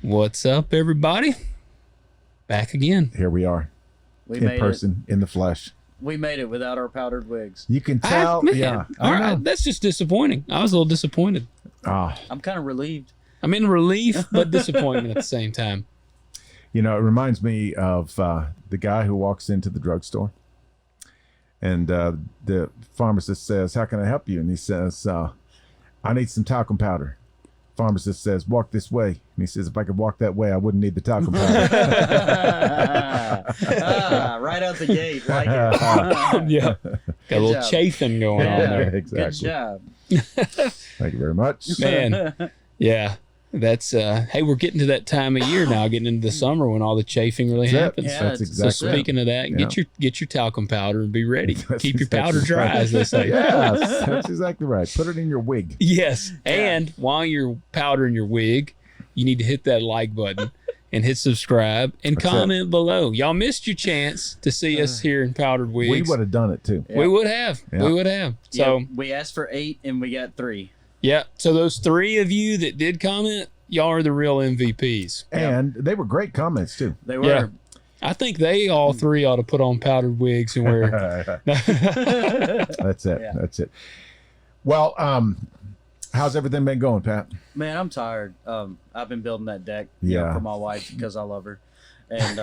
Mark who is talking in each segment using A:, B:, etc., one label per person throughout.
A: What's up, everybody? Back again.
B: Here we are.
C: We
B: in
C: made
B: person, in the flesh.
C: We made it without our powdered wigs.
B: You can tell. Yeah.
A: All right. That's just disappointing. I was a little disappointed.
C: I'm kind of relieved.
A: I'm in relief, but disappointment at the same time.
B: You know, it reminds me of the guy who walks into the drugstore and the pharmacist says, "How can I help you?" And he says, "I need some talcum powder." Pharmacist says, "Walk this way." And he says, "If I could walk that way, I wouldn't need the talcum powder."
C: Right out the gate. Like it.
A: Yeah. Got a little chafing going on there.
B: Exactly.
C: Good job.
B: Thank you very much.
A: Man. Yeah. That's hey, we're getting to that time of year now, getting into the summer when all the chafing really happens.
C: Yeah,
B: That's
A: So
B: exactly
A: speaking of that, get your talcum powder and be ready.
B: That's
A: Keep your
B: exactly
A: powder dry,
B: right.
A: as they say.
B: Yes, that's exactly right. Put it in your wig.
A: Yes. And while you're powdering your wig, you need to hit that like button and hit subscribe and comment below. Y'all missed your chance to see us here in powdered wigs.
B: We would have done it too.
A: We would have.
B: Yeah.
A: We would have. So
C: we asked for 8 and we got 3.
A: yeah. So those 3 of you that did comment, y'all are the real MVPs.
B: And they were great comments too.
C: They were.
A: Yeah. I think they all 3 ought to put on powdered wigs and wear.
B: That's it.
C: Yeah.
B: That's it. Well, how's everything been going, Pat?
C: Man, I'm tired. I've been building that deck for my wife because I love her. And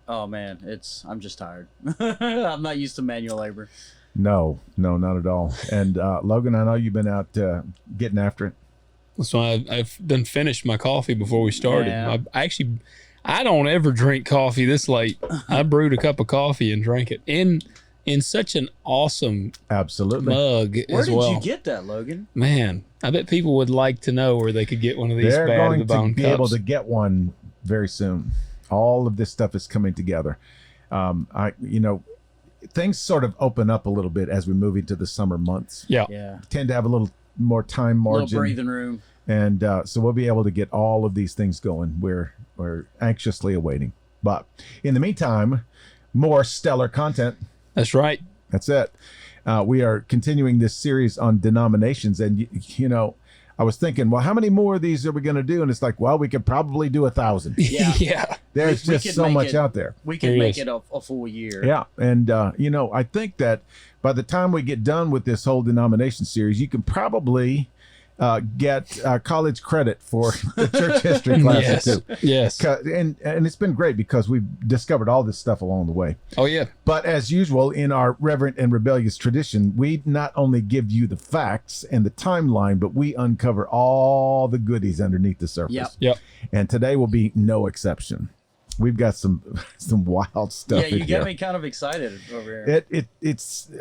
C: oh man, I'm just tired. I'm not used to manual labor.
B: No, not at all. And Logan, I know you've been out getting after it.
A: So I've done finished my coffee before we started.
C: Yeah.
A: I don't ever drink coffee this late. I brewed a cup of coffee and drank it in such an awesome
B: Absolutely.
A: mug
C: Where
A: as
C: did
A: well.
C: you get that, Logan?
A: Man, I bet people would like to know where they could get one of these
B: They're
A: bad
B: going
A: to the bone
B: to be
A: cups.
B: able to get one very soon. All of this stuff is coming together. Things sort of open up a little bit as we move into the summer months.
A: Yeah.
C: Yeah.
B: Tend to have a little more time
C: A little
B: margin.
C: breathing room.
B: And so we'll be able to get all of these things going. We're anxiously awaiting. But in the meantime, more stellar content.
A: That's right.
B: That's it. We are continuing this series on denominations. And, I was thinking, well, how many more of these are we going to do? And it's like, well, we could probably do 1,000.
C: Yeah.
A: Yeah.
B: There's
C: We
B: just
C: could
B: so
C: make
B: much
C: it-
B: out there.
C: We can
A: There
C: make
A: is.
C: it a full year.
B: Yeah. And, I think that by the time we get done with this whole denomination series, you can probably get college credit for the church history classes
A: Yes.
B: too.
A: Yes.
B: And it's been great because we've discovered all this stuff along the way.
A: Oh yeah.
B: But as usual, in our reverent and rebellious tradition, we not only give you the facts and the timeline, but we uncover all the goodies underneath the surface.
C: Yep.
A: Yep.
B: And today will be no exception. We've got some wild stuff.
C: Yeah, you
B: in here.
C: got me kind of excited over here.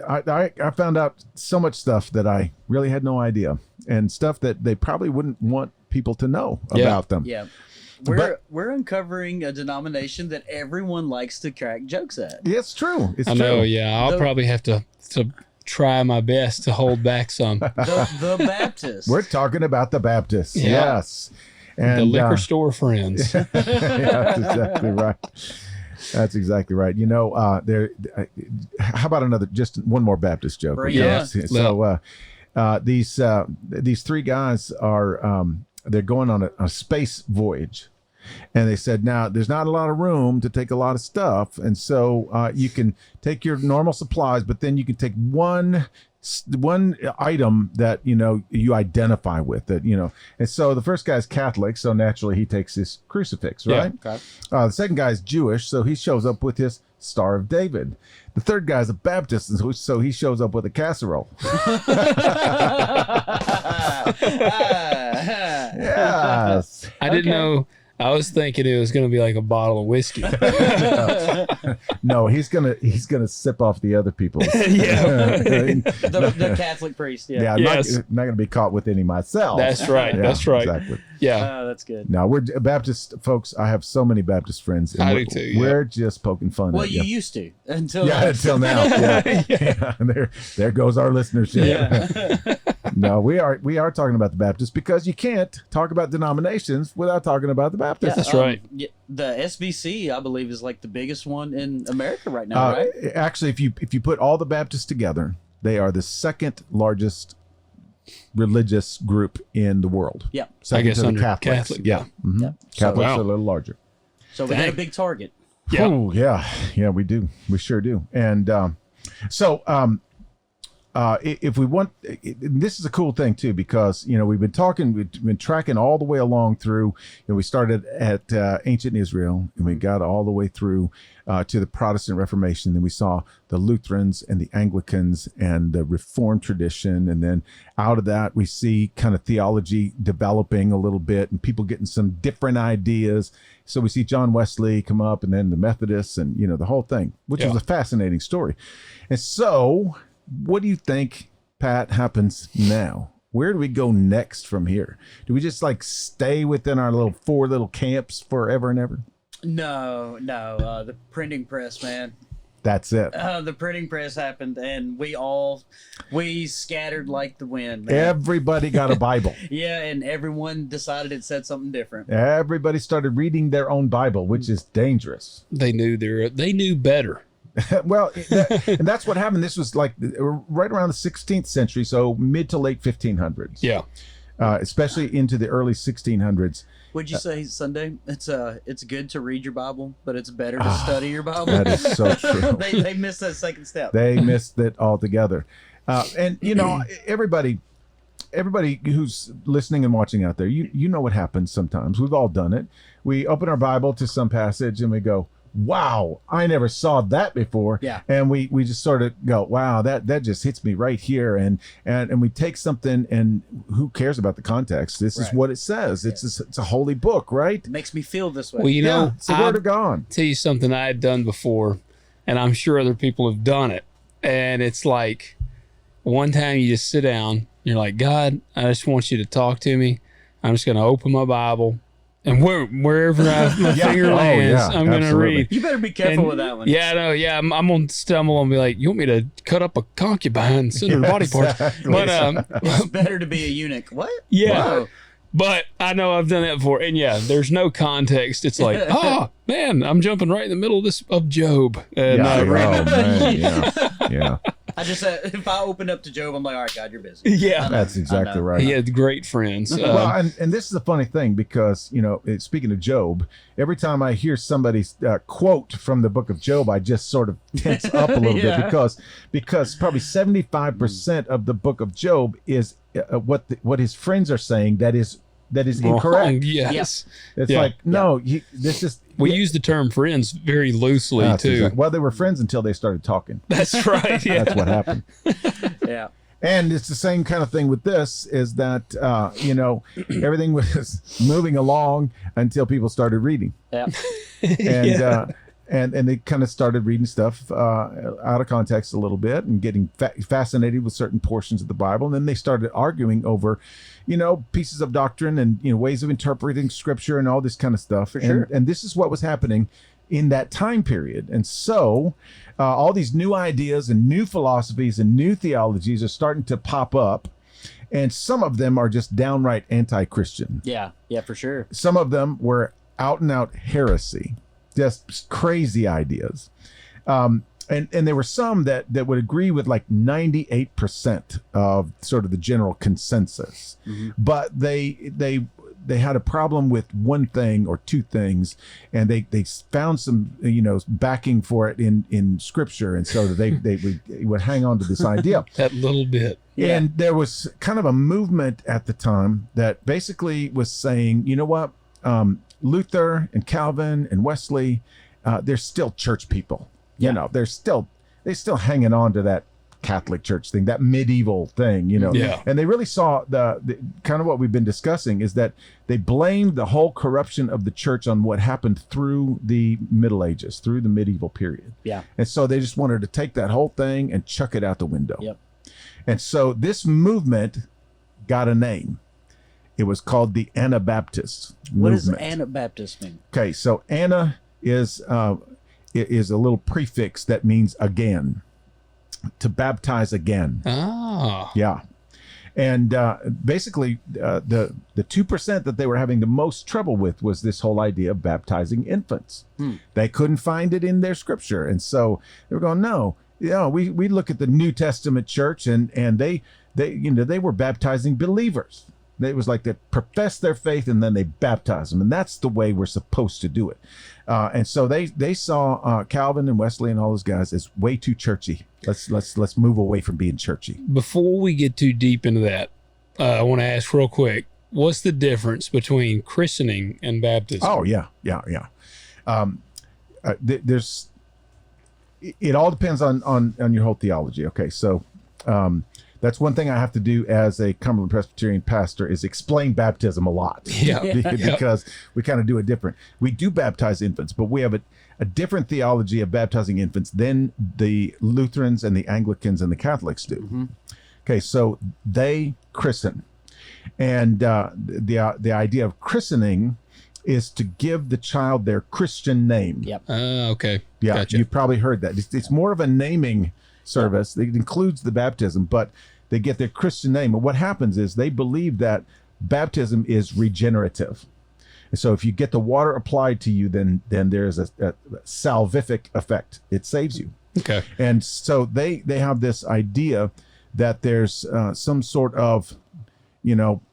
B: I found out so much stuff that I really had no idea, and stuff that they probably wouldn't want people to know about them.
C: Yeah.
B: But-
C: We're uncovering a denomination that everyone likes to crack jokes at.
B: Yeah, it's true. It's
A: I
B: true.
A: know. Yeah. I'll probably have to try my best to hold back some.
C: The Baptist.
B: We're talking about the Baptists.
A: Yeah.
B: Yes. And
A: The liquor store friends.
B: yeah, that's exactly right. That's exactly right. How about just one more Baptist joke?
C: Bring it
B: Yes.
A: on.
B: So these 3 guys are they're going on a space voyage, and they said, now there's not a lot of room to take a lot of stuff, and so you can take your normal supplies, but then you can take one item that you identify with, that and so the first guy's Catholic, so naturally he takes his crucifix, right?
C: Okay.
B: The second guy's Jewish, so he shows up with his Star of David. The third guy's a Baptist, and so he shows up with a casserole. Yes.
A: I didn't know. I was thinking it was going to be like a bottle of whiskey.
B: No, he's gonna sip off the other people's.
A: Yeah.
C: The Catholic priest. Yeah.
B: Yeah, I'm
A: Yes.
B: not gonna be caught with any myself.
A: That's right.
B: Yeah,
A: That's right.
B: Exactly.
A: Yeah.
C: That's good.
B: No, we're Baptist folks. I have so many Baptist friends. And
A: I
B: we're,
A: do too, yeah.
B: We're just poking fun
C: Well,
B: at
C: you
B: you.
C: used to until
B: Until now. Yeah. Yeah. There goes our listenership.
C: Yeah.
B: No, we are talking about the Baptists because you can't talk about denominations without talking about the Baptists.
A: That's right.
C: The SBC, I believe, is like the biggest one in America right now, right?
B: Actually, if you put all the Baptists together, they are the second largest religious group in the world.
C: Yeah.
B: Second
A: I guess
B: to the
A: under
B: Catholics.
A: Catholic.
B: Yeah. Mm-hmm.
C: Yep.
B: Catholics
A: Wow.
B: are a little larger.
C: So we got a big target.
A: Yeah.
B: Oh, yeah, we do. We sure do. And if we want, this is a cool thing too, because we've been tracking all the way along through. We started at ancient Israel, and we got all the way through to the Protestant Reformation. Then we saw the Lutherans and the Anglicans and the Reformed tradition, and then out of that we see kind of theology developing a little bit, and people getting some different ideas. So we see John Wesley come up, and then the Methodists, and the whole thing, which was a fascinating story. And so, what do you think, Pat, happens now? Where do we go next from here? Do we just stay within our four little camps forever and ever?
C: No. The printing press, man.
B: That's it.
C: The printing press happened, and we scattered like the wind, man.
B: Everybody got a Bible.
C: Yeah, and everyone decided it said something different.
B: Everybody started reading their own Bible, which is dangerous.
A: They knew better.
B: Well, and that's what happened. This was right around the 16th century, so mid to late 1500s.
A: Yeah.
B: Especially into the early 1600s.
C: Would you say, Sunday? It's good to read your Bible, but it's better to study your Bible.
B: That is so true.
C: They missed that second step.
B: They missed it altogether. And everybody who's listening and watching out there, you know what happens sometimes. We've all done it. We open our Bible to some passage and we go, wow, I never saw that before.
C: Yeah.
B: And we just sort of go, wow, that just hits me right here. And we take something, and who cares about the context? This is what it says. It's a holy book, right?
C: It makes me feel this way.
A: Well,
B: it's the word of God.
A: Tell you something I had done before, and I'm sure other people have done it. And it's like one time you just sit down, you're like, God, I just want you to talk to me. I'm just going to open my Bible. And wherever my finger lands, I'm going to read.
C: You better be careful with that one.
A: Yeah, I know. Yeah, I'm going to stumble and be like, you want me to cut up a concubine and send her body parts? But
C: it's better to be a eunuch. What?
A: Yeah.
C: Whoa.
A: But I know I've done that before. And yeah, there's no context. It's like, oh, man, I'm jumping right in the middle of Job. And
B: yeah.
C: I just said, if I open up to Job, I'm like, all right, God, you're busy.
A: Yeah.
B: That's exactly right.
A: He had great friends.
B: Well, and this is a funny thing because, speaking of Job, every time I hear somebody quote from the book of Job, I just sort of tense up a little bit because probably 75% of the book of Job is what his friends are saying that is incorrect.
A: Yes.
B: It's like, no, this is...
A: We use the term friends very loosely, too.
B: Exactly. Well, they were friends until they started talking.
A: That's right. Yeah.
B: That's what happened.
C: Yeah.
B: And it's the same kind of thing with this, is that, everything was moving along until people started reading.
C: Yeah.
B: And they kind of started reading stuff out of context a little bit and getting fascinated with certain portions of the Bible. And then they started arguing over, pieces of doctrine and, ways of interpreting scripture and all this kind of stuff.
C: For sure.
B: And this is what was happening in that time period. And so all these new ideas and new philosophies and new theologies are starting to pop up. And some of them are just downright anti-Christian.
C: Yeah, for sure.
B: Some of them were out and out heresy. Just crazy ideas. And there were some that would agree with 98% of sort of the general consensus. Mm-hmm. But they had a problem with one thing or two things, and they found some backing for it in scripture, and so they would hang on to this idea.
A: That little bit.
B: Yeah. And there was kind of a movement at the time that basically was saying, you know what? Luther and Calvin and Wesley, they're still church people. They're still hanging on to that Catholic Church thing, that medieval thing,
A: Yeah.
B: And they really saw the kind of what we've been discussing is that they blamed the whole corruption of the church on what happened through the Middle Ages, through the medieval period.
C: Yeah.
B: And so they just wanted to take that whole thing and chuck it out the window.
C: Yep.
B: And so this movement got a name. It was called the Anabaptist movement.
C: What does Anabaptist mean?
B: Okay, so Ana is a little prefix that means again, to baptize again.
A: Ah.
B: Yeah. And basically, the 2% that they were having the most trouble with was this whole idea of baptizing infants. They couldn't find it in their scripture. And so they were going, no. We look at the New Testament church and they were baptizing believers. It was like they professed their faith and then they baptized them, and that's the way we're supposed to do it. And so they saw Calvin and Wesley and all those guys as way too churchy. Let's move away from being churchy.
A: Before we get too deep into that, I want to ask real quick: what's the difference between christening and baptism?
B: Oh yeah. There's. It all depends on your whole theology. Okay, so. That's one thing I have to do as a Cumberland Presbyterian pastor is explain baptism a lot. Because we kind of do it different. We do baptize infants, but we have a different theology of baptizing infants than the Lutherans and the Anglicans and the Catholics do. Mm-hmm. Okay, so they christen. And the idea of christening is to give the child their Christian name.
C: Yep.
A: Okay.
B: Yeah,
A: gotcha.
B: You've probably heard that. It's more of a naming service. It includes the baptism, but they get their Christian name. And what happens is they believe that baptism is regenerative. And so if you get the water applied to you, then there's a salvific effect. It saves you.
A: Okay.
B: And so they have this idea that there's some sort of,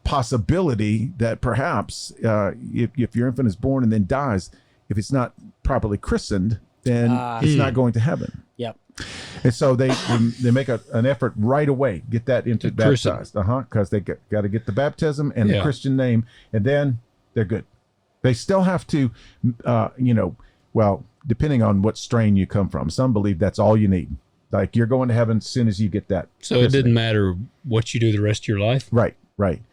B: possibility that perhaps if your infant is born and then dies, if it's not properly christened, then it's not going to heaven.
C: Yep.
B: And so they make an effort right away, get that infant baptized, because they got to get the baptism and the Christian name, and then they're good. They still have to, depending on what strain you come from. Some believe that's all you need. Like you're going to heaven as soon as you get that.
A: So it didn't matter what you do the rest of your life?
B: Right.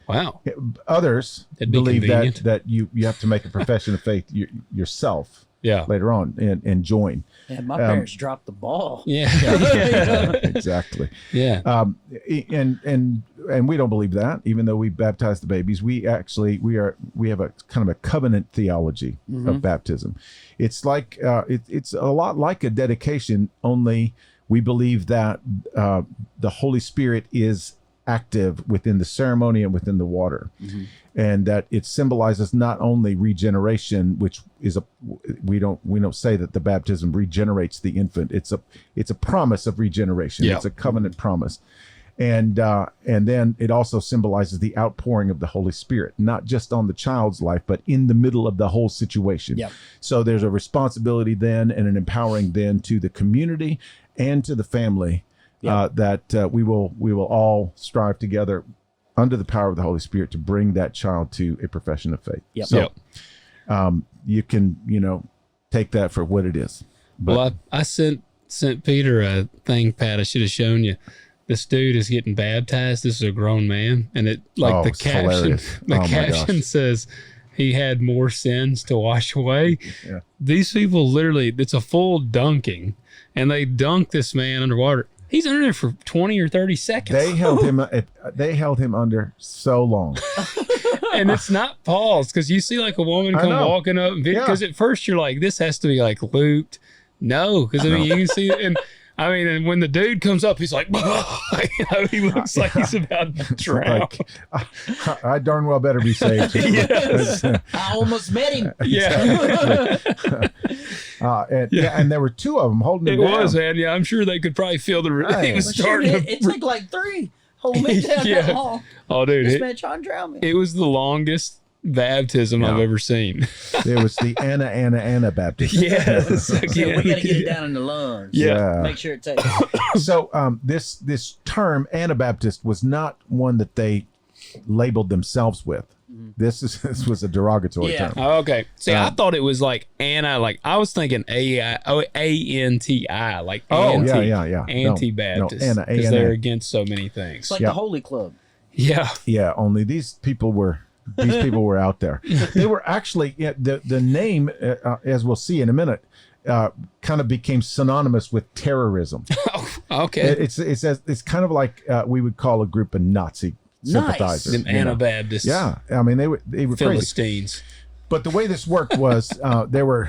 A: Wow.
B: Others believe that you have to make a profession of faith yourself. Later on and join.
C: Yeah, my parents dropped the ball.
A: Yeah.
B: Exactly.
A: Yeah.
B: And we don't believe that, even though we baptize the babies. We have a kind of a covenant theology of baptism. It's like it's a lot like a dedication, only we believe that the Holy Spirit is active within the ceremony and within the water. And that it symbolizes not only regeneration, which is we don't say that the baptism regenerates the infant. It's a promise of regeneration.
A: Yeah.
B: It's a covenant promise, and then it also symbolizes the outpouring of the Holy Spirit, not just on the child's life, but in the middle of the whole situation.
C: Yep.
B: So there's a responsibility then and an empowering then to the community and to the family that we will all strive together under the power of the Holy Spirit to bring that child to a profession of faith.
C: Yep.
B: So you can, take that for what it is. But,
A: well, I sent Peter a thing, Pat, I should have shown you. This dude is getting baptized. This is a grown man. And the caption says he had more sins to wash away.
B: Yeah.
A: These people literally, it's a full dunking, and they dunk this man underwater. He's under there for 20 or 30 seconds.
B: They held him under so long.
A: And it's not paused, because you see like a woman come walking up, because at first you're like, this has to be like looped. No, because you can see it. And when the dude comes up, he's like, he looks like he's about to drown.
B: I darn well better be saved.
A: Yes.
C: I almost met him.
A: Yeah.
B: And there were two of them holding him down.
A: It was, man. Yeah, I'm sure they could probably feel he was starting.
C: It took like three. Hold me down that long.
A: Oh, dude.
C: This man trying to drown me.
A: It was the longest baptism I've ever seen.
B: It was the Anabaptist.
A: Yes.
C: We got to get it down in the lungs.
A: Yeah.
C: Make sure it takes.
B: So this term Anabaptist was not one that they labeled themselves with. This was a derogatory term.
A: Oh, okay. See, I thought it was like I was thinking A-N-T-I, like anti-Baptist, because they're against so many things.
C: It's like the Holy Club.
A: Yeah.
B: Yeah, only these people were out there. They were actually, the name, as we'll see in a minute, kind of became synonymous with terrorism.
A: Okay.
B: It's kind of like we would call a group of Nazi sympathizers.
A: Them Anabaptists.
B: Yeah, I mean they were
A: Philistines.
B: Crazy. But the way this worked was there was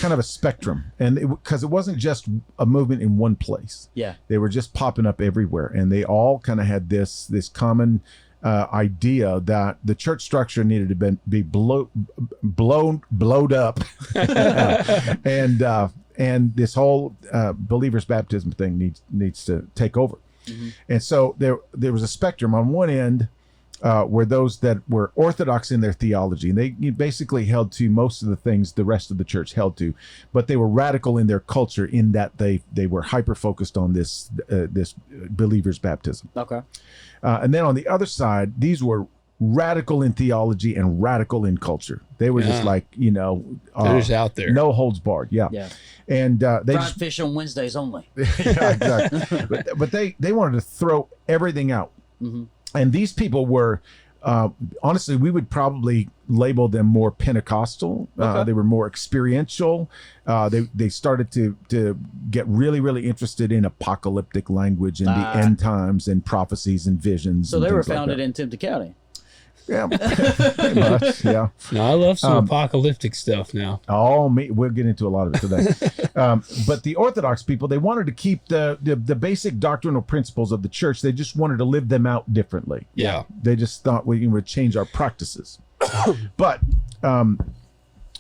B: kind of a spectrum, and because it wasn't just a movement in one place.
C: Yeah,
B: they were just popping up everywhere, and they all kind of had this common idea that the church structure needed to be blowed up, and this whole believer's baptism thing needs to take over. And so there was a spectrum. On one end were those that were orthodox in their theology, and they basically held to most of the things the rest of the church held to, but they were radical in their culture in that they were hyper focused on this believer's baptism.
C: Okay.
B: And then on the other side, these were radical in theology and radical in culture. They were just like,
A: they're just out there,
B: no holds barred. Yeah. And they
C: fried fish on Wednesdays only.
B: Yeah, exactly. but they wanted to throw everything out. And these people were, honestly, we would probably label them more Pentecostal. They were more experiential. They started to get really, really interested in apocalyptic language and the end times and prophecies and visions.
C: So they were founded in Tipton County.
B: Yeah, pretty much. Yeah.
A: No, I love some apocalyptic stuff now.
B: We'll get into a lot of it today. But the Orthodox people, they wanted to keep the basic doctrinal principles of the church. They just wanted to live them out differently.
A: Yeah.
B: They just thought we would change our practices. But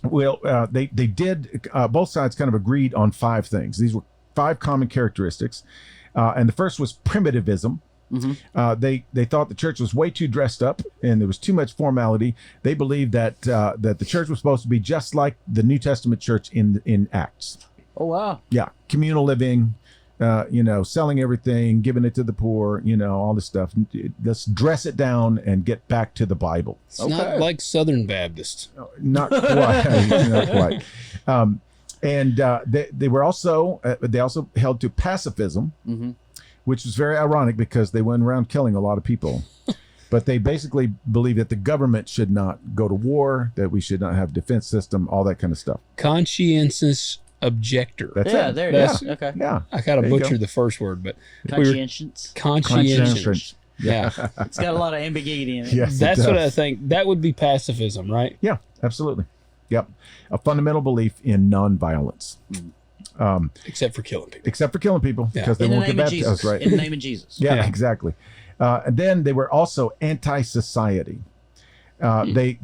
B: they did. Both sides kind of agreed on 5 things. These were 5 common characteristics, and the first was primitivism. They thought the church was way too dressed up and there was too much formality. They believed that the church was supposed to be just like the New Testament church in Acts.
C: Oh wow!
B: Yeah, communal living, selling everything, giving it to the poor, all this stuff. Let's dress it down and get back to the Bible.
A: It's not like Southern Baptist.
B: Not quite. Not quite. And they were also they also held to pacifism. Which was very ironic because they went around killing a lot of people. But they basically believe that the government should not go to war, that we should not have defense system, all that kind of stuff.
A: Conscientious objector.
B: That's
C: it.
B: There
C: you go. Okay.
B: Yeah.
A: I kind of butchered the first word, but
C: conscientious.
A: Conscientious. Yeah.
C: It's got a lot of ambiguity in it.
B: Yes,
A: that's what I think. That would be pacifism, right?
B: Yeah, absolutely. Yep. A fundamental belief in nonviolence.
A: Except for killing people.
B: Except for killing people, because they won't get baptized, right?
C: In the name of Jesus.
B: Yeah, exactly. And then they were also anti-society. They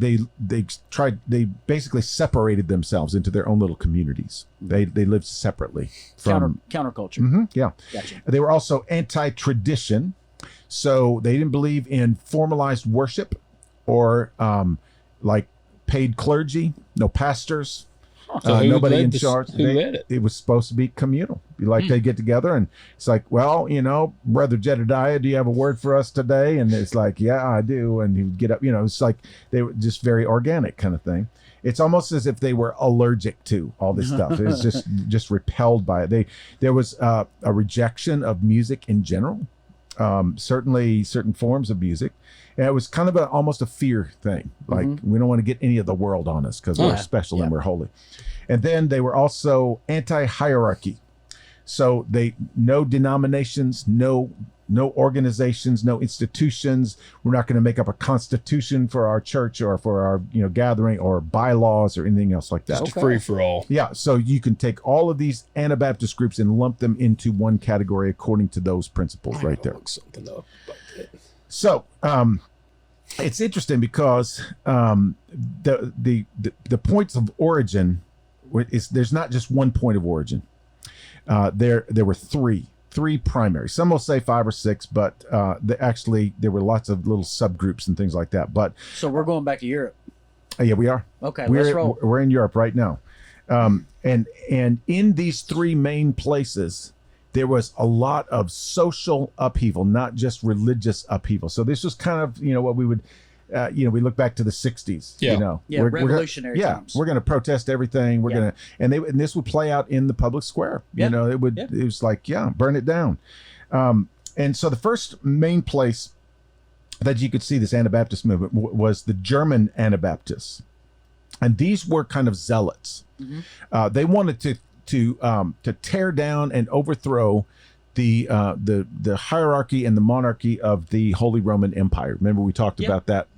B: basically separated themselves into their own little communities. They lived separately from
C: counterculture.
B: Yeah.
C: Gotcha.
B: They were also anti-tradition. So they didn't believe in formalized worship or like paid clergy, no pastors.
A: So
B: nobody in charge.
A: Who led it?
B: It was supposed to be communal. They get together and it's like, well, Brother Jedediah, do you have a word for us today? And it's like, yeah, I do. And he would get up, it's like they were just very organic kind of thing. It's almost as if they were allergic to all this stuff. It's just repelled by it. There was a rejection of music in general, certainly certain forms of music. And it was kind of almost a fear thing. Like, we don't want to get any of the world on us because we're special and we're holy. And then they were also anti-hierarchy. So no denominations, no organizations, no institutions. We're not going to make up a constitution for our church or for our gathering or bylaws or anything else like that.
A: Just free for all.
B: Yeah. So you can take all of these Anabaptist groups and lump them into one category according to those principles right there.
A: Look something up about that.
B: So it's interesting because the points of origin there's not just one point of origin. There were three primary. Some will say 5 or 6, but there were lots of little subgroups and things like that. But
C: so we're going back to Europe.
B: Yeah, we are.
C: Okay, let's roll.
B: We're in Europe right now, and in these 3 main places, there was a lot of social upheaval, not just religious upheaval. So this was kind of, what we would, we look back to the 60s,
C: revolutionary times.
B: We're going to protest everything. We're going to, and this would play out in the public square. It was like, burn it down. And so the first main place that you could see this Anabaptist movement was the German Anabaptists. And these were kind of zealots. They wanted to tear down and overthrow the hierarchy and the monarchy of the Holy Roman Empire. Remember we talked about that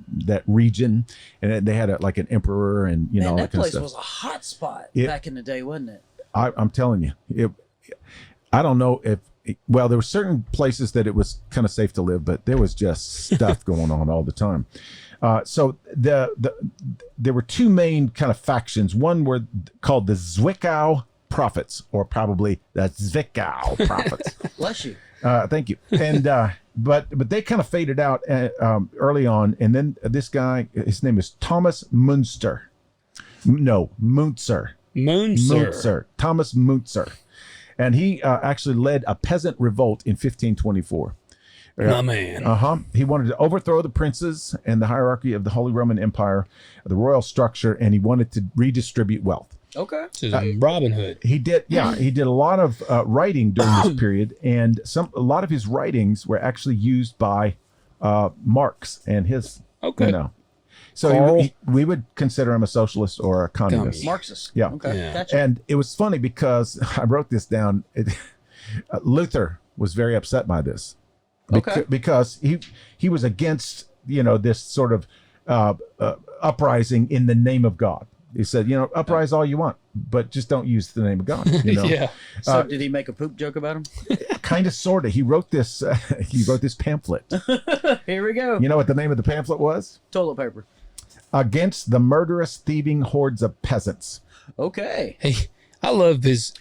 B: region, and they had an emperor and all that kind of stuff.
C: That place was a hot spot back in the day, wasn't it?
B: I'm telling you, I don't know if. Well, there were certain places that it was kind of safe to live, but there was just stuff going on all the time. So there were 2 main kind of factions. One were called the Zwickau prophets, or probably the Zwickau prophets.
C: Bless you.
B: Thank you. And but they kind of faded out early on, and then this guy, his name is Thomas Munster. No, Muntzer. Thomas Muntzer, and he actually led a peasant revolt in 1524.
A: My man.
B: He wanted to overthrow the princes and the hierarchy of the Holy Roman Empire, the royal structure, and he wanted to redistribute wealth.
C: Okay.
A: So Robin Hood.
B: He did, he did a lot of writing during this period, and a lot of his writings were actually used by Marx and his, So we would consider him a socialist or a communist.
C: Marxist.
B: Yeah.
C: Okay.
A: Yeah.
C: Gotcha.
B: And it was funny because I wrote this down. Luther was very upset by this.
C: Okay.
B: Because he was against, this sort of uprising in the name of God. He said, uprise all you want, but just don't use the name of God.
A: Yeah.
C: So did he make a poop joke about him?
B: Kind of, sort of. He wrote this. He wrote this pamphlet.
C: Here we go.
B: You know what the name of the pamphlet was?
C: Toilet paper.
B: Against the murderous, thieving hordes of peasants.
C: Okay.
A: Hey, I love his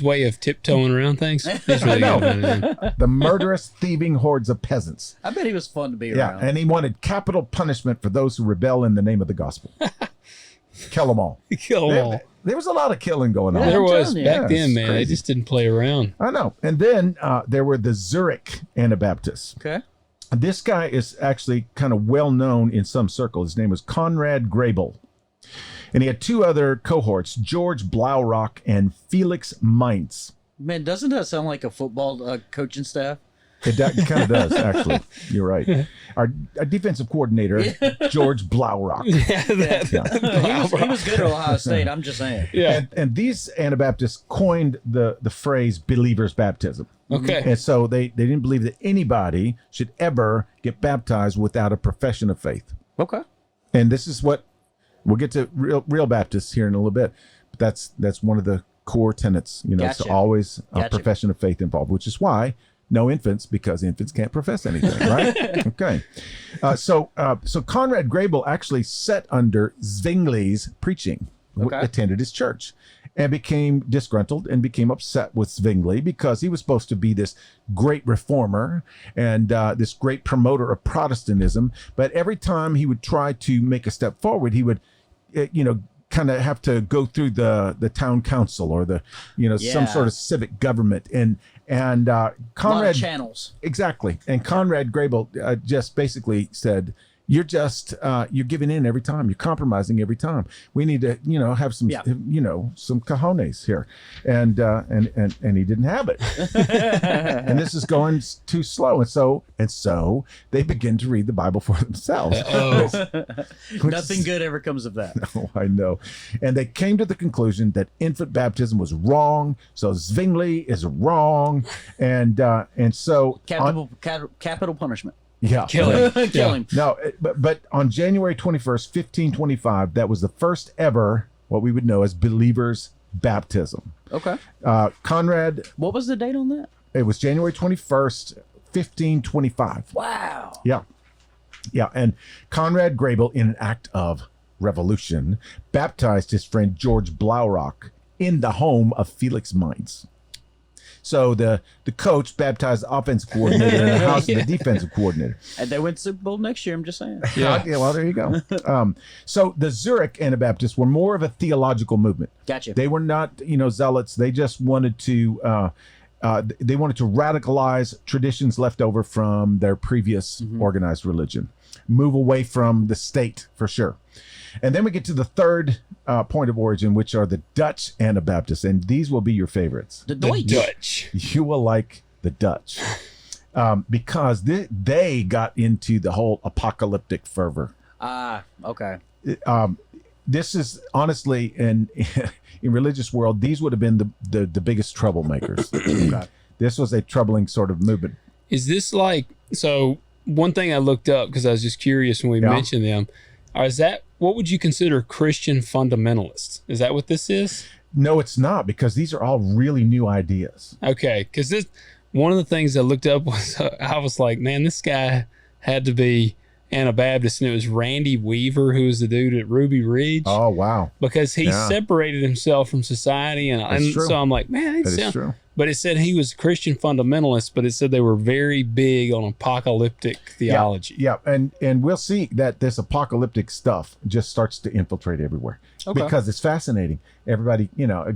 A: way of tiptoeing around things. He's really good at it.
B: The murderous, thieving hordes of peasants.
C: I bet he was fun to be
B: Yeah,
C: around.
B: and he wanted capital punishment for those who rebel in the name of the gospel. Kill them all.
A: Kill them all.
B: There was a lot of killing going on.
C: Yeah.
A: There
C: I'm
A: was
C: telling you.
A: back then,
B: it's
A: man. They
B: crazy.
A: just didn't play around.
B: I know. And then there were the Zurich Anabaptists.
C: Okay.
B: This guy is actually kind of well known in some circles. His name was Conrad Grebel. And he had two other cohorts, George Blaurock and Felix Meintz.
C: Man, doesn't that sound like a football coaching staff?
B: It kind of does, actually. You're right. Our defensive coordinator, George Blaurock.
C: He was good at Ohio State. I'm just saying.
A: Yeah.
B: And these Anabaptists coined the phrase believer's baptism.
A: Okay.
B: And so they didn't believe that anybody should ever get baptized without a profession of faith.
C: Okay.
B: And this is what we'll get to real Baptists here in a little bit. But that's one of the core tenets. It's
C: Gotcha.
B: always a
C: Gotcha.
B: profession of faith involved, which is why no infants, because infants can't profess anything, right? Okay. So Conrad Grebel actually sat under Zwingli's preaching,
C: Okay.
B: attended his church, and became disgruntled and became upset with Zwingli because he was supposed to be this great reformer and this great promoter of Protestantism. But every time he would try to make a step forward, he would, kind of have to go through the town council or some sort of civic government. And
C: A
B: Conrad,
C: lot of channels.
B: exactly. And Conrad Grebel just basically said, you're giving in every time. You're compromising every time. We need to, have some, some cojones here. And he didn't have it. And this is going too slow. And so they begin to read the Bible for themselves.
C: Nothing good ever comes of that.
B: Oh, I know. And they came to the conclusion that infant baptism was wrong. So Zwingli is wrong. And so
C: Capital punishment.
B: yeah.
A: Kill him.
C: Kill him.
B: No, but on January 21st, 1525, that was the first ever, what we would know as believer's baptism.
C: Okay.
B: Conrad,
C: What was the date on that?
B: it was January 21st, 1525.
C: Wow.
B: Yeah. Yeah. And Conrad Grebel, in an act of revolution, baptized his friend George Blaurock in the home of Felix Meintz. So the coach baptized the offensive coordinator in the house of the defensive coordinator.
C: And they went to Super Bowl next year. I'm just saying.
A: Yeah.
B: Yeah, well, there you go. So the Zurich Anabaptists were more of a theological movement.
C: Gotcha.
B: They were not, zealots. They just wanted to radicalize traditions left over from their previous organized religion, move away from the state for sure. And then we get to the third point of origin, which are the Dutch Anabaptists, and these will be your favorites.
C: The
A: The
C: Deutsch.
A: Dutch.
B: You will like the Dutch because they got into the whole apocalyptic fervor.
C: Okay.
B: This is honestly, in religious world, these would have been the biggest troublemakers.
C: Okay.
B: This was a troubling sort of movement.
A: Is this so one thing I looked up because I was just curious when we mentioned them, what would you consider Christian fundamentalists? Is that what this is?
B: No, it's not, because these are all really new ideas.
A: Okay, because one of the things I looked up was I was like, man, this guy had to be Anabaptist, and it was Randy Weaver, who was the dude at Ruby Ridge.
B: Oh, wow.
A: Because he separated himself from society, and
B: true.
A: so I'm like, man,
B: That is true.
A: but it said he was a Christian fundamentalist, but it said they were very big on apocalyptic theology.
B: Yeah, and we'll see that this apocalyptic stuff just starts to infiltrate everywhere because it's fascinating. Everybody,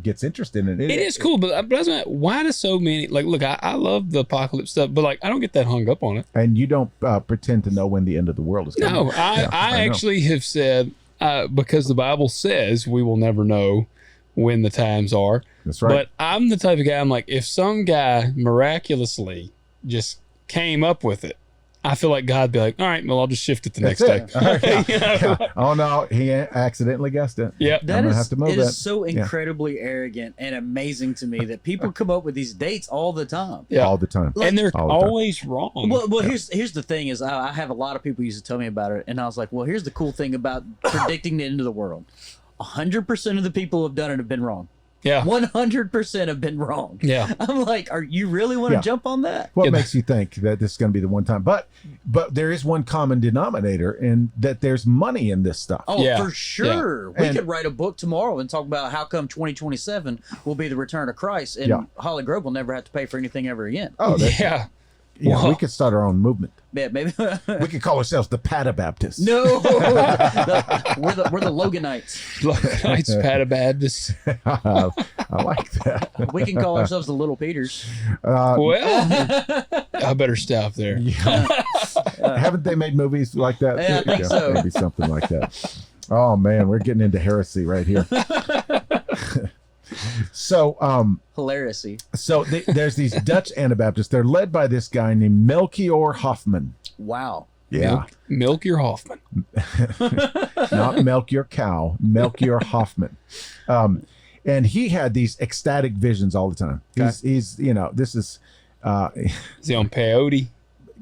B: gets interested in it.
A: It is cool, but why do so many, like, look, I love the apocalypse stuff, but like, I don't get that hung up on it.
B: And you don't pretend to know when the end of the world is coming.
A: No, I actually have said, because the Bible says we will never know when the times are.
B: That's right.
A: But I'm the type of guy, I'm like, if some guy miraculously just came up with it, I feel like God'd be like, all right, well, I'll just shift it the next day.
B: Oh, no, he accidentally guessed it.
A: Yeah.
C: That is so incredibly arrogant and amazing to me that people come up with these dates all the time.
A: Yeah.
B: All the time.
A: And they're always wrong.
C: Well, here's the thing is I have a lot of people used to tell me about it, and I was like, well, here's the cool thing about predicting the end of the world. 100% of the people who have done it have been wrong.
A: Yeah.
C: 100% have been wrong.
A: Yeah.
C: I'm like, you really want to jump on that?
B: What makes you think that this is going to be the one time? But there is one common denominator, in that there's money in this stuff.
C: Oh, for sure.
B: Yeah.
C: We could write a book tomorrow and talk about how come 2027 will be the return of Christ, and Holly Grove will never have to pay for anything ever again.
B: Oh,
A: yeah.
B: We could start our own movement.
C: Yeah, maybe.
B: We could call ourselves the Anabaptists.
C: No, we're the Loganites.
A: Loganites, Anabaptists.
B: I like that.
C: We can call ourselves the Little Peters.
A: Well, I better stop there.
B: Haven't they made movies like that?
C: Yeah, I think so.
B: Maybe something like that. Oh man, we're getting into heresy right here. So
C: Hilarity.
B: So there's these Dutch Anabaptists. They're led by this guy named Melchior Hoffman.
C: Wow.
B: Yeah.
A: Melchior Hoffman.
B: Not Melchior Cow, Melchior Hoffman. And he had these ecstatic visions all the time. He's this is
A: Is he on peyote?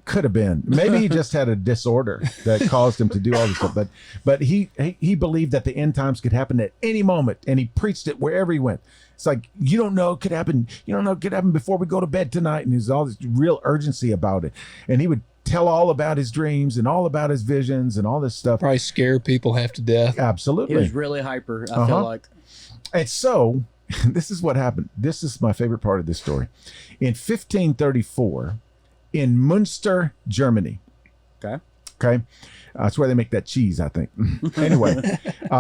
B: Could have been. Maybe he just had a disorder that caused him to do all this stuff. But he believed that the end times could happen at any moment, and he preached it wherever he went. It's like, you don't know, it could happen. You don't know, it could happen before we go to bed tonight. And there's all this real urgency about it. And he would tell all about his dreams and all about his visions and all this stuff.
A: Probably scare people half to death.
B: Absolutely.
C: He was really hyper, I feel like.
B: And so, this is what happened. This is my favorite part of this story. In 1534, in Münster, Germany. Okay. That's where they make that cheese, I think. Anyway,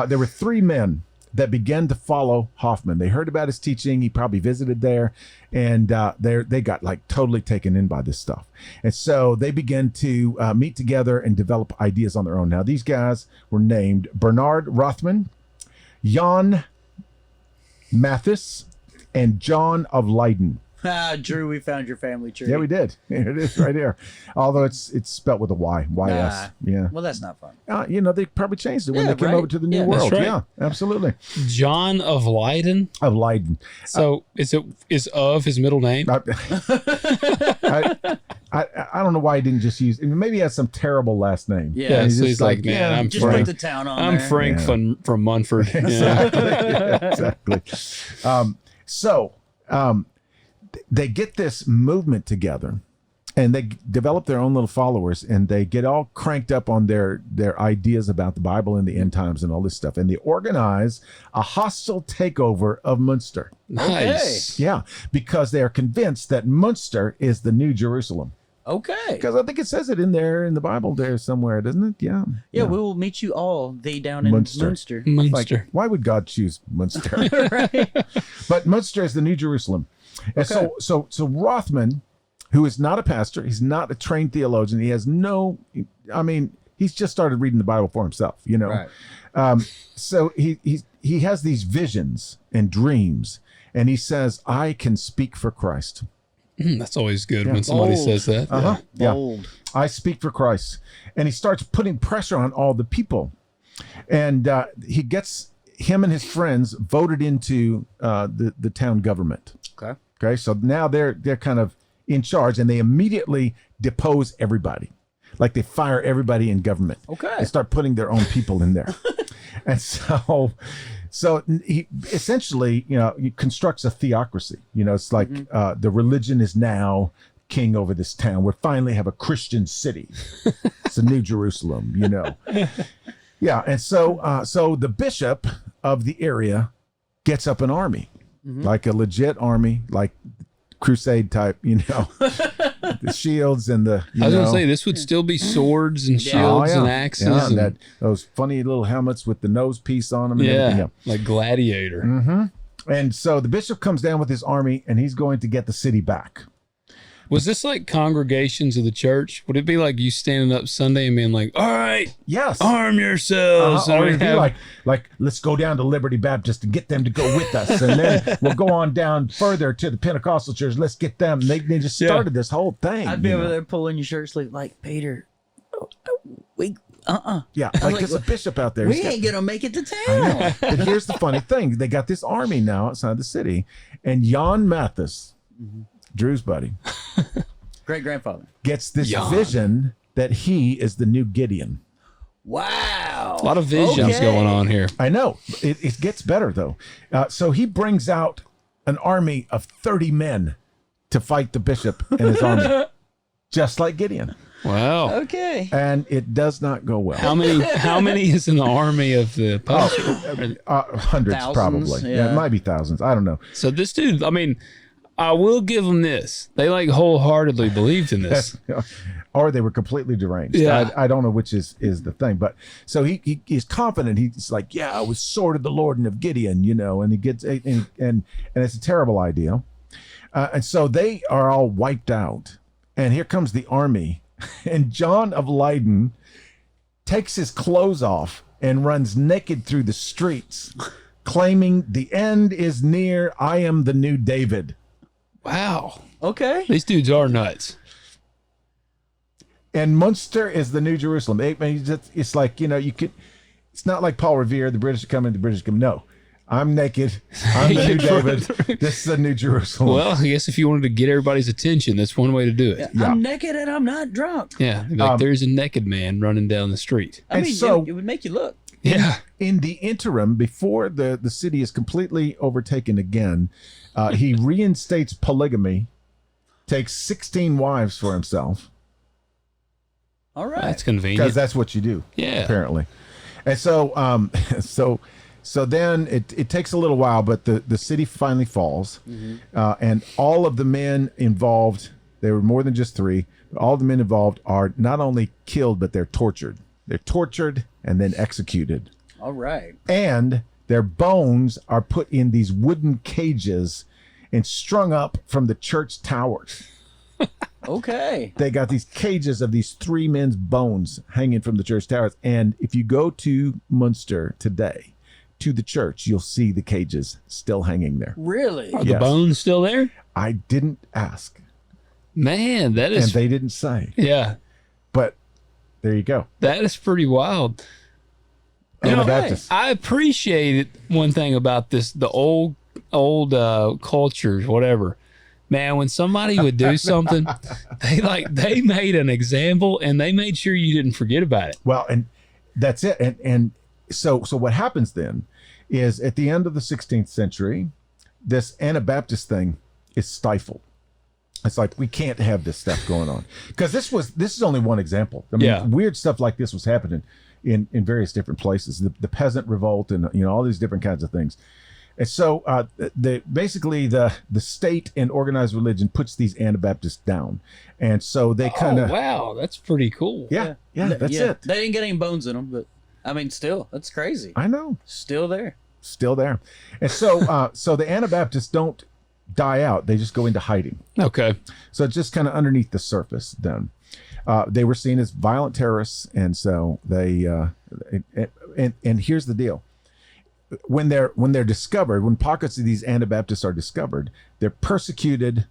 B: there were three men that began to follow Hoffman. They heard about his teaching. He probably visited there, and they got like totally taken in by this stuff. And so they began to meet together and develop ideas on their own. Now, these guys were named Bernard Rothman, Jan Mathis, and John of Leyden.
C: Drew, we found your family tree.
B: Yeah, we did. Here it is right here. Although it's spelled with a Y. Y-S. Yeah.
C: Well, that's not fun.
B: They probably changed it when they came over to the New World.
A: Right.
B: Yeah, absolutely.
A: John of Leyden.
B: Of Leyden.
A: So is of his middle name?
B: I don't know why he didn't just use. Maybe he has some terrible last name.
A: Yeah, so he's like, man, I'm
C: just
A: Frank.
C: put the town on
A: I'm
C: there.
A: Frank from Munford.
B: Exactly. They get this movement together, and they develop their own little followers, and they get all cranked up on their ideas about the Bible and the end times and all this stuff. And they organize a hostile takeover of Münster.
A: Nice.
B: Yeah, because they are convinced that Münster is the New Jerusalem.
C: Okay.
B: Because I think it says it in the Bible there somewhere, doesn't it? Yeah.
C: Yeah, we will meet you all down in Münster.
B: Like, why would God choose Münster?
C: Right.
B: But Münster is the New Jerusalem. And so Rothman, who is not a pastor, he's not a trained theologian, he's just started reading the Bible for himself, Right. So he has these visions and dreams, and he says, I can speak for Christ.
A: That's always good when somebody says that.
C: Bold.
B: I speak for Christ. And he starts putting pressure on all the people. And he gets him and his friends voted into the town government. Okay, so now they're kind of in charge, and they immediately depose everybody. Like they fire everybody in government.
C: Okay.
B: They start putting their own people in there. And so he essentially, he constructs a theocracy. It's like the religion is now king over this town. We finally have a Christian city. It's a New Jerusalem, Yeah, and so the bishop of the area gets up an army, like a legit army, like crusade type, the shields and the.
A: I was going to say this would still be swords and shields and axes, and
B: those funny little helmets with the nose piece on them.
A: And like gladiator.
B: Mm-hmm. And so the bishop comes down with his army, and he's going to get the city back.
A: Was this like congregations of the church? Would it be like you standing up Sunday and being like, all right,
B: yes,
A: arm yourselves?
B: Or it'd be like, let's go down to Liberty Baptist and get them to go with us. And then we'll go on down further to the Pentecostal church. Let's get them. They just started this whole thing.
C: I'd be over there pulling your shirt sleeve like, Peter,
B: Yeah, like there's a bishop out there.
C: We ain't going to make it to town.
B: But here's the funny thing. They got this army now outside the city. And Jan Mathis, Drew's buddy,
C: great-grandfather,
B: gets this vision that he is the new Gideon.
C: Wow.
A: A lot of visions going on here.
B: I know. It gets better, though. So he brings out an army of 30 men to fight the bishop and his army, just like Gideon.
A: Wow.
C: Okay.
B: And it does not go well.
A: How many is in the army of the apostle?
B: Hundreds,
C: thousands,
B: probably. Yeah, it might be thousands. I don't know.
A: So this dude, I mean, I will give them this. They like wholeheartedly believed in this.
B: Or they were completely deranged.
A: Yeah.
B: I don't know which is the thing. But so he's confident. He's like, yeah, I was sword of the Lord and of Gideon, and he gets and it's a terrible idea. And so they are all wiped out. And here comes the army. And John of Leyden takes his clothes off and runs naked through the streets, claiming the end is near. I am the new David.
A: Wow.
C: Okay.
A: These dudes are nuts.
B: And Munster is the new Jerusalem. It's like, you could, it's not like Paul Revere, the British are coming, No, I'm naked. I'm the new David. This is the new Jerusalem.
A: Well, I guess if you wanted to get everybody's attention, that's one way to do it.
C: I'm naked and I'm not drunk.
A: Yeah. Like there's a naked man running down the street.
C: I mean, so it would make you look.
A: Yeah.
B: In the interim, before the city is completely overtaken again, he reinstates polygamy, takes 16 wives for himself.
C: All right.
A: That's convenient.
B: Because that's what you do.
A: Yeah.
B: Apparently. And so so then it takes a little while, but the city finally falls. And all of the men involved, there were more than just 3, but all the men involved are not only killed, but they're tortured. They're tortured and then executed.
C: All right.
B: And their bones are put in these wooden cages and strung up from the church towers.
C: Okay.
B: They got these cages of these 3 men's bones hanging from the church towers. And if you go to Munster today, to the church, you'll see the cages still hanging there.
C: Really?
A: Are the bones still there?
B: I didn't ask.
A: Man, that is...
B: And they didn't say.
A: Yeah.
B: But there you go.
A: That is pretty wild.
B: Anabaptist.
A: I appreciate one thing about this, the old cultures, whatever. Man, when somebody would do something, they made an example and they made sure you didn't forget about it.
B: Well, and that's it. And so what happens then is at the end of the 16th century, this Anabaptist thing is stifled. It's like, we can't have this stuff going on, because this is only one example. I mean, weird stuff like this was happening in various different places, the peasant revolt and all these different kinds of things. And so basically the state and organized religion puts these Anabaptists down. And so they kind of...
A: Oh, wow. That's pretty cool.
B: Yeah, that's it.
C: They didn't get any bones in them, but I mean, still, that's crazy.
B: I know.
C: Still there.
B: And so so the Anabaptists don't die out. They just go into hiding.
A: Okay.
B: So it's just kind of underneath the surface then. They were seen as violent terrorists. And so they... and here's the deal. When they're discovered, when pockets of these Anabaptists are discovered, they're persecuted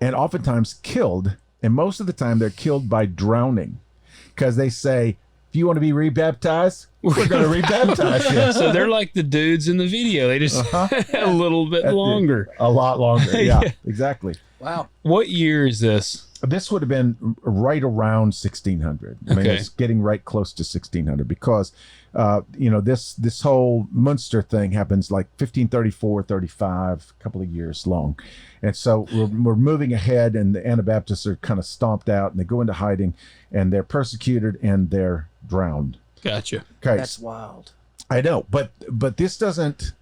B: and oftentimes killed. And most of the time they're killed by drowning, because they say, if you want to be rebaptized, we're going to rebaptize you.
A: So they're like the dudes in the video. They just a little bit longer.
B: A lot longer. Yeah, exactly.
C: Wow.
A: What year is this?
B: This would have been right around 1600. I mean, it's getting right close to 1600, because, this whole Munster thing happens like 1534, 35, a couple of years long. And so we're moving ahead, and the Anabaptists are kind of stomped out, and they go into hiding, and they're persecuted, and they're drowned.
A: Gotcha.
B: Okay.
C: That's wild.
B: I know, but this doesn't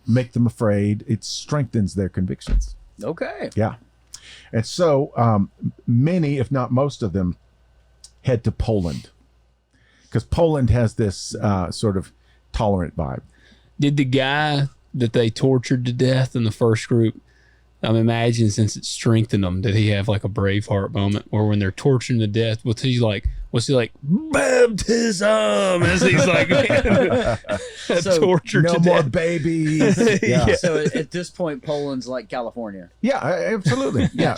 B: make them afraid. It strengthens their convictions.
C: Okay.
B: Yeah. And so many, if not most of them, head to Poland because Poland has this sort of tolerant vibe.
A: Did the guy that they tortured to death in the first group, I'm imagining since it strengthened him, did he have like a Braveheart moment where when they're torturing to death, was he like baptism as he's like
C: So,
A: tortured
B: No
A: to
B: more
A: death?
B: babies. Yeah.
C: So at this point, Poland's like California.
B: Yeah, absolutely. Yeah.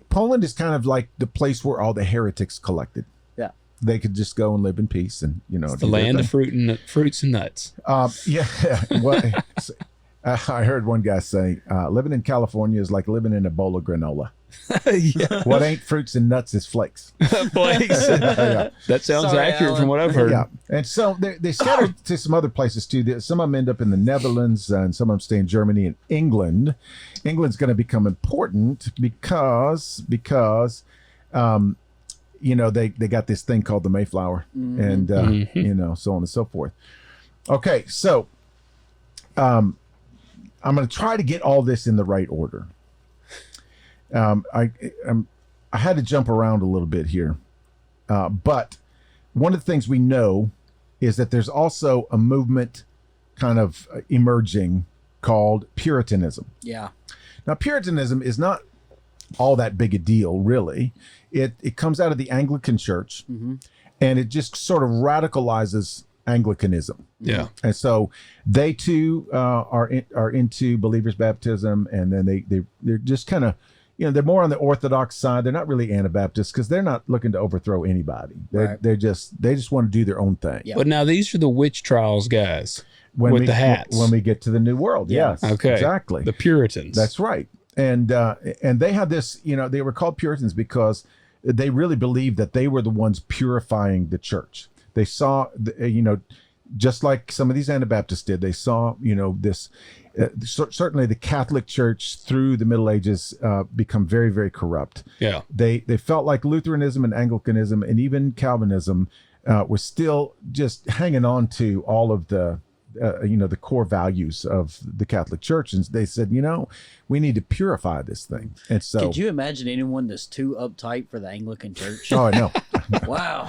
B: Poland is kind of like the place where all the heretics collected.
C: Yeah.
B: They could just go and live in peace and,
A: The
B: do their
A: land
B: thing.
A: of fruits and nuts.
B: Yeah. Well, I heard one guy say, living in California is like living in a bowl of granola.
A: Yeah.
B: What ain't fruits and nuts is flakes.
A: Flakes.
B: Yeah.
A: That sounds
C: Sorry,
A: accurate
C: Alan.
A: from what I've heard.
B: Yeah. And so they scattered to some other places too. Some of them end up in the Netherlands and some of them stay in Germany and England. England's going to become important because they got this thing called the Mayflower and, so on and so forth. Okay. So, I'm going to try to get all this in the right order. I had to jump around a little bit here, but one of the things we know is that there's also a movement kind of emerging called Puritanism.
C: Yeah.
B: Now, Puritanism is not all that big a deal, really. It comes out of the Anglican Church, and it just sort of radicalizes Anglicanism.
A: Yeah.
B: And so they too are into believers' baptism, and then they're just kind of, they're more on the Orthodox side. They're not really Anabaptists because they're not looking to overthrow anybody. They just want to do their own thing.
C: Yeah.
A: But now these are the witch trials guys with the hats.
B: When we get to the New World, yes,
A: Okay.
B: exactly.
A: The Puritans.
B: That's right. And they had this, they were called Puritans because they really believed that they were the ones purifying the church. They saw, just like some of these Anabaptists did, they saw, this, certainly the Catholic Church through the Middle Ages become very, very corrupt.
A: Yeah.
B: They felt like Lutheranism and Anglicanism and even Calvinism was still just hanging on to all of the core values of the Catholic Church. And they said, we need to purify this thing. And so.
C: Could you imagine anyone that's too uptight for the Anglican Church?
B: Oh, I know.
C: Wow.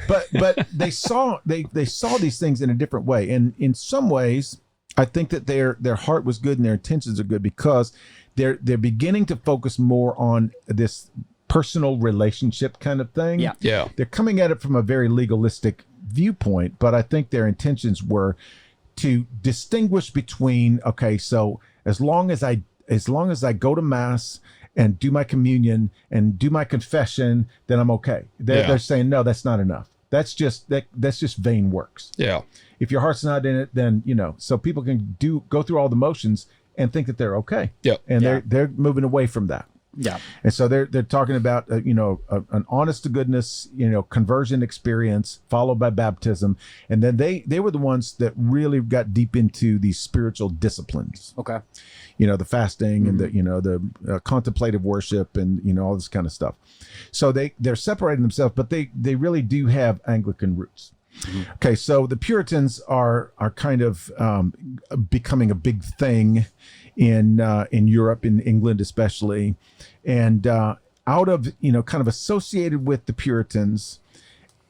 B: But they saw these things in a different way, and in some ways, I think that their heart was good and their intentions are good because they're beginning to focus more on this personal relationship kind of thing.
C: Yeah.
A: Yeah.
B: They're coming at it from a very legalistic viewpoint, but I think their intentions were to distinguish between, okay, so as long as I go to Mass and do my communion and do my confession, then I'm okay. They're saying, no, that's not enough. That's just vain works.
A: Yeah.
B: If your heart's not in it, then, so people can go through all the motions and think that they're okay.
A: Yeah.
B: And they're moving away from that.
C: Yeah.
B: And so they're talking about, an honest to goodness, conversion experience followed by baptism. And then they were the ones that really got deep into these spiritual disciplines.
C: Okay.
B: The fasting and the contemplative worship and, all this kind of stuff. So they're separating themselves, but they really do have Anglican roots. Mm-hmm. Okay. So the Puritans are kind of becoming a big thing in Europe, in England especially, and out of kind of associated with the Puritans,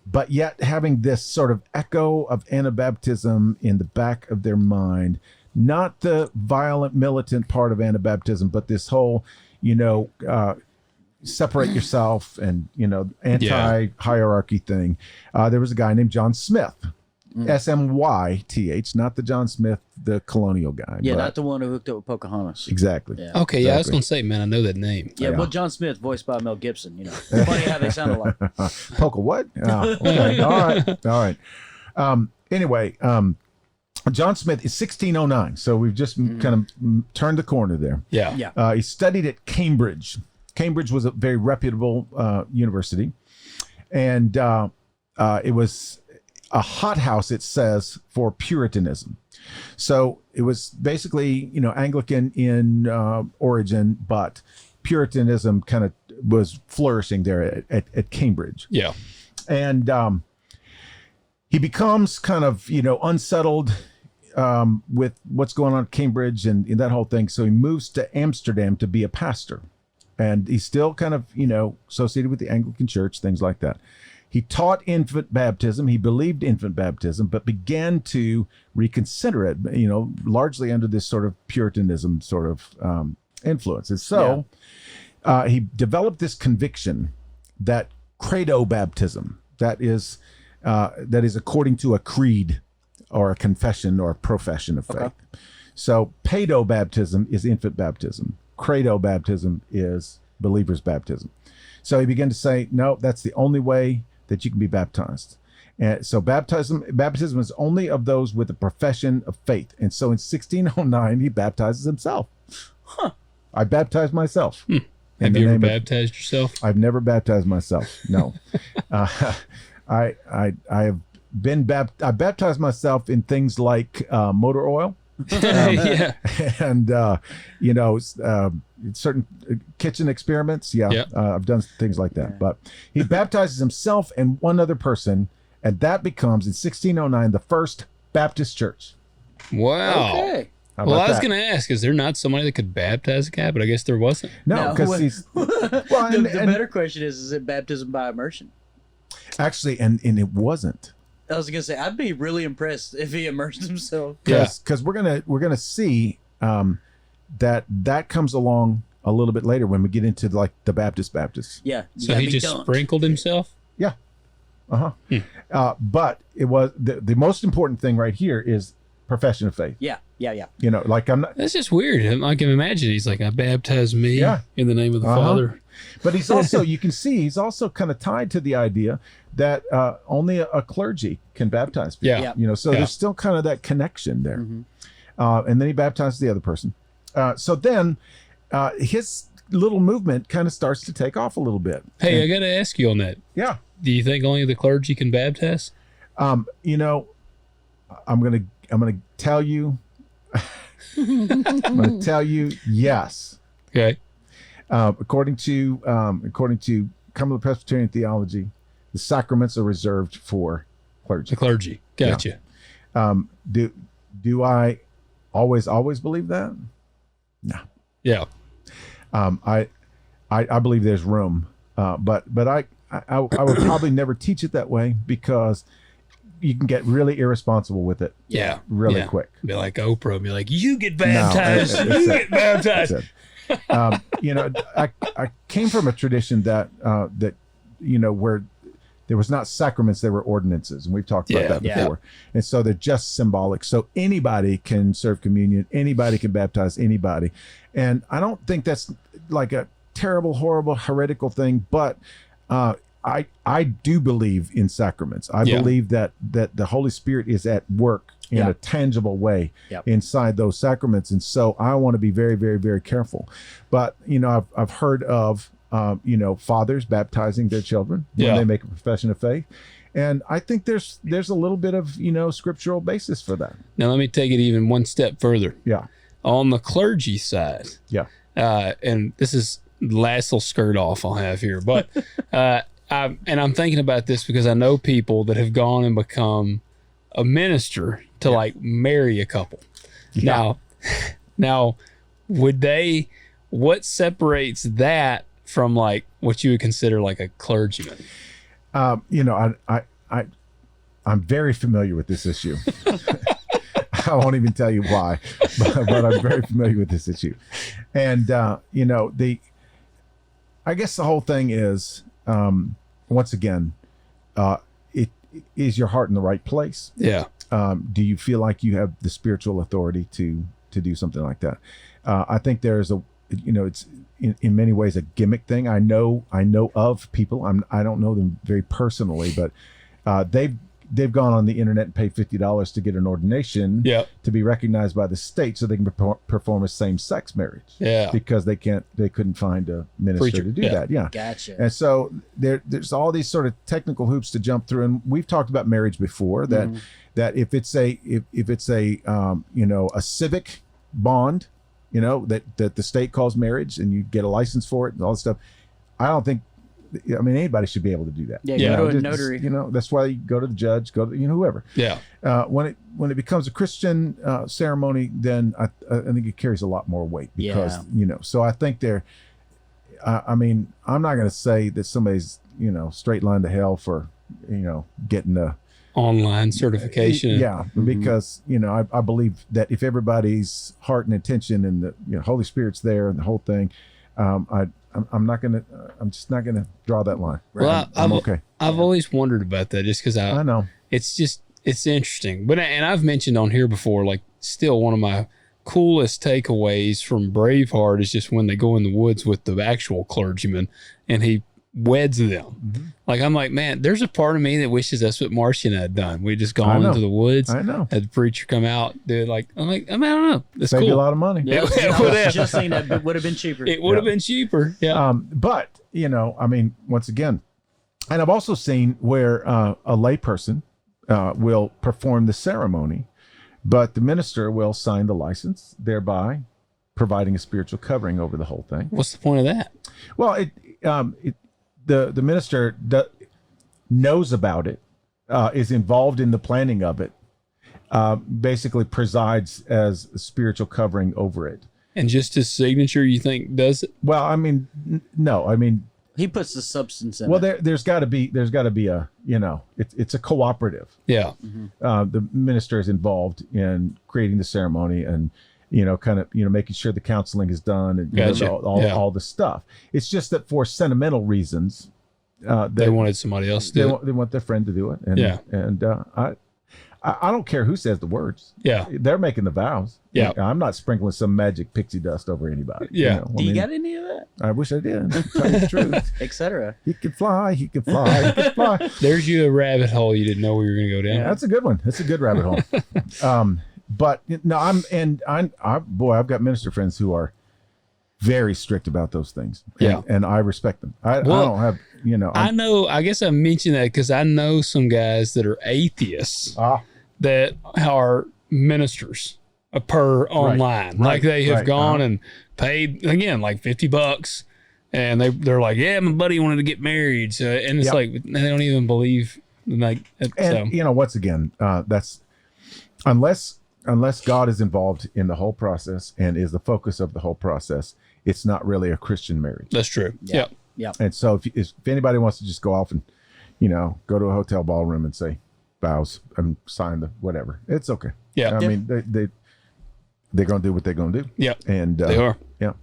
B: but yet having this sort of echo of Anabaptism in the back of their mind, not the violent militant part of Anabaptism, but this whole separate yourself and anti-hierarchy thing. There was a guy named John Smyth. Smyth, not the John Smith, the colonial guy.
C: Yeah,
B: but
C: not the one who hooked up with Pocahontas.
B: exactly.
C: Yeah.
A: Okay. Yeah. I was going to say, man, I know that name.
C: Yeah, well, John Smith, voiced by Mel Gibson. Funny how they sound alike.
B: Poca what? Oh, okay. All right. Anyway, John Smith is 1609, so we've just kind of turned the corner there.
A: Yeah.
C: Yeah.
B: He studied at Cambridge. Cambridge was a very reputable university, and it was a hothouse, it says, for Puritanism. So it was basically, Anglican in origin, but Puritanism kind of was flourishing there at Cambridge.
A: Yeah.
B: And he becomes kind of, unsettled with what's going on at Cambridge and that whole thing. So he moves to Amsterdam to be a pastor. And he's still kind of, associated with the Anglican Church, things like that. He taught infant baptism. He believed infant baptism, but began to reconsider it, largely under this sort of Puritanism sort of influence. And so he developed this conviction that credo baptism, that is according to a creed or a confession or a profession of faith. Okay. So pedo baptism is infant baptism. Credo baptism is believer's baptism. So he began to say, no, that's the only way that you can be baptized. And so baptism is only of those with a profession of faith. And so in 1609, he baptizes himself.
C: Huh.
B: I baptized myself.
A: Have you ever baptized yourself?
B: I've never baptized myself. No. I have been I baptized myself in things like motor oil.
A: Yeah.
B: And certain kitchen experiments. I've done things like that. But he baptizes himself and one other person, and that becomes in 1609 the first Baptist church.
A: Wow.
C: Okay.
A: Well, I was going to ask, is there not somebody that could baptize a cat? But I guess there wasn't.
B: No, because he's
C: the better question is it baptism by immersion?
B: Actually, and it wasn't.
C: I was gonna say I'd be really impressed if he immersed himself.
B: Because we're gonna see that comes along a little bit later when we get into like the Baptists.
C: Yeah.
A: So he just sprinkled himself.
B: Yeah. But it was the most important thing right here is profession of faith.
C: Yeah.
B: Like I'm not.
A: That's just weird. I can imagine he's like, I baptize me in the name of the Father.
B: But he's also, you can see, he's also kind of tied to the idea that only a clergy can baptize people.
A: Yeah.
B: So there's still kind of that connection there. Mm-hmm. And then he baptizes the other person. So then his little movement kind of starts to take off a little bit.
A: Hey, I got to ask you on that.
B: Yeah.
A: Do you think only the clergy can baptize?
B: I'm gonna tell you. I'm gonna tell you yes.
A: Okay.
B: According to Cumberland Presbyterian theology, the sacraments are reserved for clergy.
A: The clergy. Gotcha.
B: Do I always believe that? No.
A: Yeah.
B: I believe there's room, but I would probably never teach it that way because you can get really irresponsible with it.
A: Yeah.
B: Really quick.
A: Be like Oprah. Be like, you get baptized. You get baptized.
B: I came from a tradition that where there was not sacraments, there were ordinances, and we've talked about that before. And so they're just symbolic. So anybody can serve communion, anybody can baptize anybody, and I don't think that's like a terrible, horrible, heretical thing. But I do believe in sacraments. I believe that the Holy Spirit is at work in a tangible way inside those sacraments. And so I want to be very, very, very careful. But, I've heard of, fathers baptizing their children when they make a profession of faith. And I think there's a little bit of, scriptural basis for that.
A: Now, let me take it even one step further.
B: Yeah.
A: On the clergy side.
B: Yeah.
A: And this is the last little skirt off I'll have here. But I'm thinking about this because I know people that have gone and become a minister to like marry a couple. Yeah. Now, what separates that from like what you would consider like a clergyman?
B: I'm very familiar with this issue. I won't even tell you why, but I'm very familiar with this issue. And, I guess the whole thing is, once again, is your heart in the right place?
A: Yeah.
B: Do you feel like you have the spiritual authority to do something like that? I think there's it's in many ways a gimmick thing. I know of people. I don't know them very personally, but they've gone on the internet and paid $50 to get an ordination to be recognized by the state so they can perform a same-sex marriage.
A: Yeah.
B: Because they couldn't find a minister to do that. Yeah.
C: Gotcha.
B: And so there's all these sort of technical hoops to jump through. And we've talked about marriage before that if it's a civic bond, that the state calls marriage and you get a license for it and all this stuff, I don't think I mean, anybody should be able to do that.
C: Yeah, go to a notary.
B: That's why you go to the judge, go to whoever.
A: Yeah.
B: When it becomes a Christian ceremony, then I think it carries a lot more weight because So I think I mean, I'm not going to say that somebody's straight line to hell for getting a
A: online certification.
B: Yeah, because I believe that if everybody's heart and intention and the Holy Spirit's there and the whole thing, I'm just not gonna draw that line.
A: Well,
B: I'm okay.
A: I've always wondered about that just because
B: I know
A: it's interesting, but I've mentioned on here before, like, still one of my coolest takeaways from Braveheart is just when they go in the woods with the actual clergyman and he weds them. Like, I'm like, man, there's a part of me that wishes that's what Martian had done. We just gone into the woods.
B: I know.
A: Had the preacher come out, do it. I mean, I don't know. It's
B: Save
A: cool.
B: you a lot of money.
C: Yeah, I was just saying that would have been cheaper.
A: It would have been cheaper. Yeah.
B: But I mean, once again, and I've also seen where a layperson will perform the ceremony, but the minister will sign the license, thereby providing a spiritual covering over the whole thing.
A: What's the point of that?
B: Well, the minister knows about it, is involved in the planning of it, basically presides as a spiritual covering over it.
A: And just his signature, you think, does it?
B: Well, I mean, no, I mean,
C: he puts the substance in.
B: Well, there's got to be a it's a cooperative.
A: Yeah.
B: The minister is involved in creating the ceremony and making sure the counseling is done and all the stuff. It's just that for sentimental reasons,
A: they wanted somebody else to do it.
B: They want their friend to do it. And I don't care who says the words.
A: Yeah.
B: They're making the vows.
A: Yeah.
B: I'm not sprinkling some magic pixie dust over anybody.
A: Yeah.
C: Do you got any of that?
B: I wish I did. Tell you the truth.
C: Etc.
B: He can fly. He can fly. He can fly.
A: There's you a rabbit hole you didn't know we were going to go down.
B: Yeah, that's a good one. That's a good rabbit hole. But no, I've got minister friends who are very strict about those things. And I respect them. I don't have,
A: I guess I mentioned that because I know some guys that are atheists that are ministers per online. Like they have gone and paid, again, like $50. And they're like, yeah, my buddy wanted to get married. So, and it's like, they don't even believe. Like,
B: once again, that's unless God is involved in the whole process and is the focus of the whole process, it's not really a Christian marriage.
A: That's true. Yeah.
B: And so if anybody wants to just go off and, go to a hotel ballroom and say vows and sign the whatever, it's okay.
A: Yeah.
B: I mean, they're going to do what they're going to do.
A: Yeah.
B: And
A: they are.
B: Yeah.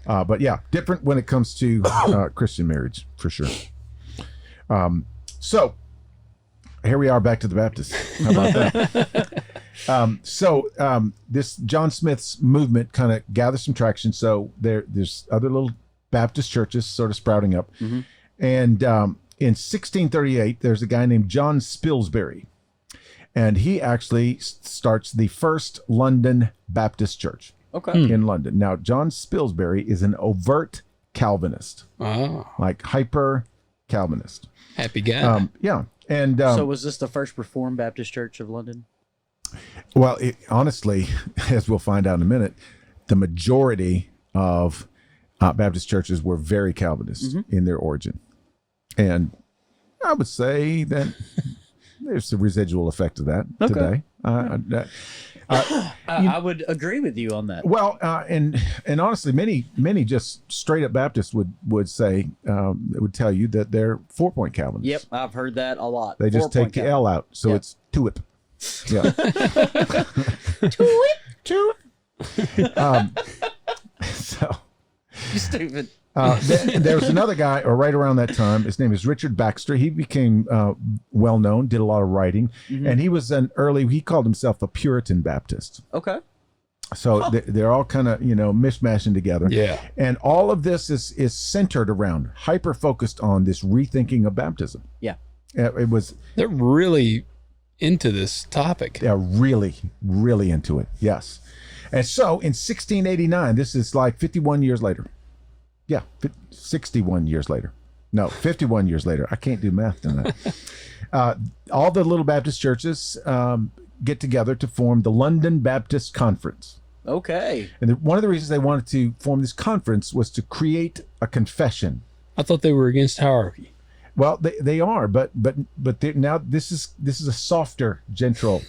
B: But yeah, different when it comes to Christian marriage for sure. So here we are back to the Baptists. How about that? This John Smith's movement kind of gathers some traction. So there's other little Baptist churches sort of sprouting up. And in 1638, there's a guy named John Spilsbury. And he actually starts the first London Baptist church in London. Now, John Spilsbury is an overt Calvinist, like hyper Calvinist.
A: Happy guy.
B: Yeah. And
C: so was this the first Reformed Baptist Church of London?
B: Well, honestly, as we'll find out in a minute, the majority of Baptist churches were very Calvinist in their origin. And I would say that there's a residual effect of that today.
C: I would agree with you on that.
B: Well, and honestly, many just straight up Baptists would say, would tell you that they're 4-point Calvinists.
C: Yep, I've heard that a lot.
B: They just take the L out, so it's TUIP. Yeah. TUIP. So.
C: You stupid.
B: There was another guy, or right around that time, his name is Richard Baxter. He became well known, did a lot of writing, and he was he called himself a Puritan Baptist.
C: Okay.
B: So they're all kind of, mishmashing together.
A: Yeah.
B: And all of this is centered around, hyper focused on this rethinking of baptism.
C: Yeah.
A: They're really into this topic.
B: They're really, really into it. Yes. And so in 1689, this is like 51 years later. Yeah, 61 years later. No, 51 years later. I can't do math tonight. All the little Baptist churches get together to form the London Baptist Conference.
C: Okay.
B: And one of the reasons they wanted to form this conference was to create a confession
A: I thought they were against hierarchy.
B: Well, they are, but now this is a softer, gentler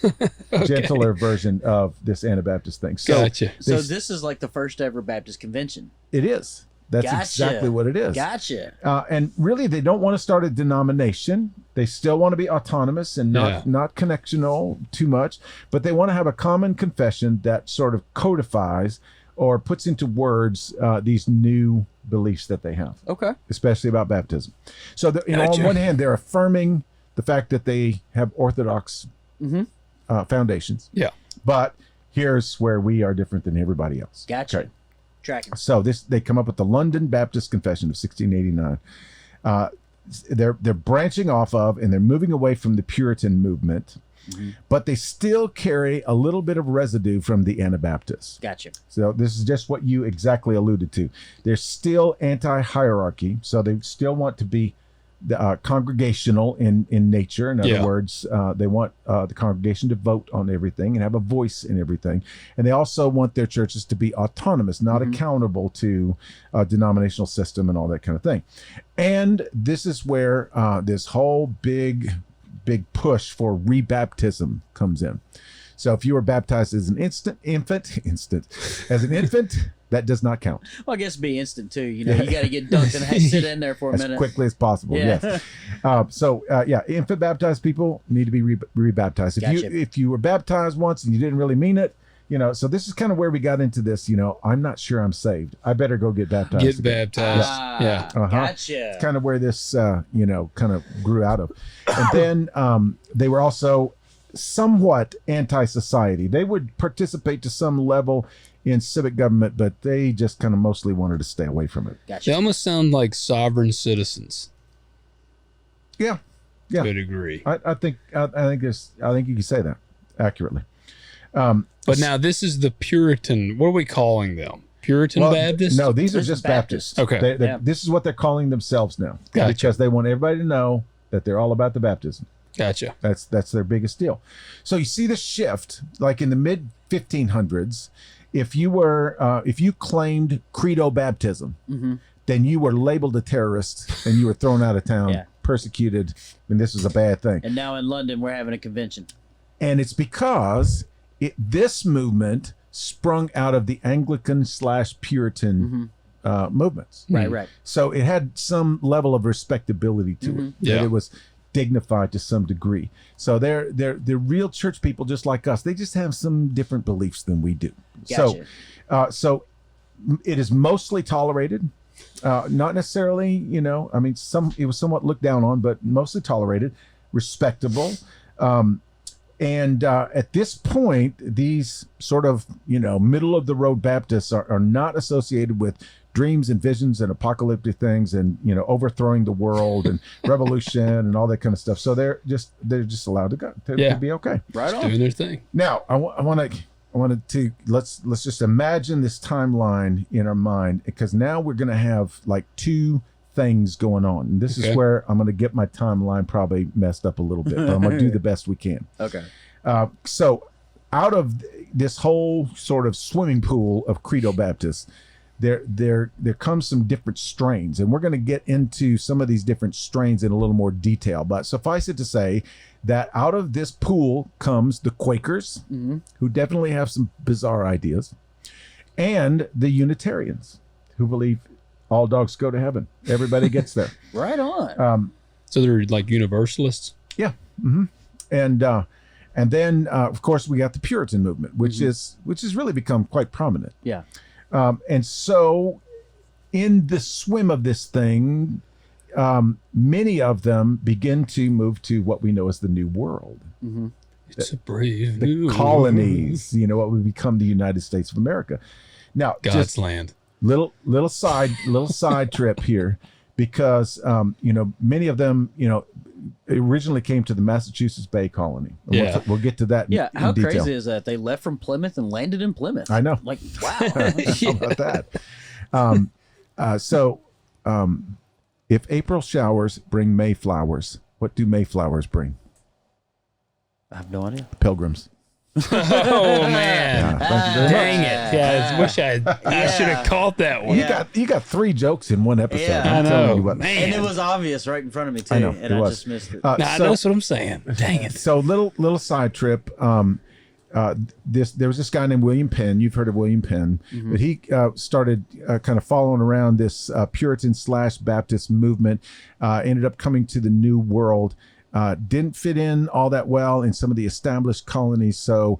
B: version of this Anabaptist thing. So,
A: Gotcha.
C: So this is like the first ever Baptist convention.
B: It is. That's
C: Gotcha.
B: exactly what it is.
C: Gotcha.
B: And really, they don't want to start a denomination. They still want to be autonomous and not connectional too much, but they want to have a common confession that sort of codifies or puts into words these new beliefs that they have.
C: Okay.
B: Especially about baptism. So on one hand, they're affirming the fact that they have orthodox foundations.
A: Yeah.
B: But here's where we are different than everybody else.
C: Gotcha.
B: Okay.
C: Tracking.
B: So they come up with the London Baptist Confession of 1689. They're branching off of and they're moving away from the Puritan movement, but they still carry a little bit of residue from the Anabaptists.
C: Gotcha.
B: So this is just what you exactly alluded to. They're still anti-hierarchy, so they still want to be congregational in nature. In other words, they want the congregation to vote on everything and have a voice in everything. And they also want their churches to be autonomous, not accountable to a denominational system and all that kind of thing. And this is where this whole big push for rebaptism comes in. So if you were baptized as an infant, that does not count.
C: Well, I guess it'd be instant too. You got to get dunked and sit in there for a minute.
B: As quickly as possible, yes. Infant baptized people need to be rebaptized. If you were baptized once and you didn't really mean it, so this is kind of where we got into this, I'm not sure I'm saved. I better go get baptized.
A: Get baptized. Yeah.
C: Gotcha.
B: It's kind of where this, kind of grew out of. And then they were also somewhat anti-society. They would participate to some level in civic government, but they just kind of mostly wanted to stay away from it.
C: Gotcha.
A: They almost sound like sovereign citizens.
B: Yeah.
A: To a degree.
B: I think you can say that accurately.
A: But now this is the Puritan. What are we calling them? Puritan Baptists?
B: No, these are just Baptists.
A: Okay.
B: This is what they're calling themselves now.
A: Gotcha.
B: Because they want everybody to know that they're all about the baptism.
A: Gotcha.
B: That's their biggest deal. So you see the shift, like in the mid 1500s, if you claimed credo baptism, then you were labeled a terrorist and you were thrown out of town, persecuted, and this was a bad thing.
C: And now in London, we're having a convention.
B: And it's because this movement sprung out of the Anglican/Puritan movements.
C: Right.
B: So it had some level of respectability to it.
A: Yeah.
B: It was dignified to some degree. So they're real church people just like us. They just have some different beliefs than we do.
C: Gotcha.
B: So it is mostly tolerated. Not necessarily, it was somewhat looked down on, but mostly tolerated, respectable. And at this point, these sort of, middle of the road Baptists are not associated with dreams and visions and apocalyptic things and, overthrowing the world and revolution and all that kind of stuff. So they're just allowed to go to be okay.
C: Right on.
A: Doing their thing.
B: Now, I wanted to let's just imagine this timeline in our mind, because now we're going to have like two things going on. And this is where I'm going to get my timeline probably messed up a little bit, but I'm going to do the best we can.
C: Okay.
B: So out of this whole sort of swimming pool of credo Baptists, there comes some different strains, and we're going to get into some of these different strains in a little more detail. But suffice it to say that out of this pool comes the Quakers, who definitely have some bizarre ideas, and the Unitarians, who believe all dogs go to heaven. Everybody gets there.
C: Right on.
A: So they're like universalists?
B: Yeah. And then of course we got the Puritan movement, which has really become quite prominent.
C: Yeah.
B: And so in the swim of this thing, many of them begin to move to what we know as the New World.
A: It's a brave
B: the
A: new
B: colonies, what would become the United States of America. Now,
A: God's
B: just
A: land.
B: Little side trip here, because many of them originally came to the Massachusetts Bay Colony.
A: Yeah.
B: We'll get to that.
C: Yeah,
B: in
C: how
B: detail.
C: crazy is that? They left from Plymouth and landed in Plymouth.
B: I know.
C: Like, wow.
B: How about that? So if April showers bring Mayflowers, what do Mayflowers bring?
C: I have no idea.
B: Pilgrims.
A: Oh man.
B: Thank you very
A: Dang
B: much.
A: it. Yeah, I wish I should have caught that one.
B: You got 3 jokes in one episode.
C: Yeah.
B: I'm
A: I
B: telling
A: know.
B: you what.
A: Man.
C: And it was obvious right in front of me too,
B: I know,
C: and
B: it
C: I
B: was.
C: just missed it.
A: Nah,
B: So-
A: that's what I'm saying. Dang it.
B: So little side trip. There was this guy named William Penn. You've heard of William Penn, but he started kind of following around this Puritan / Baptist movement. Ended up coming to the New World. Didn't fit in all that well in some of the established colonies, so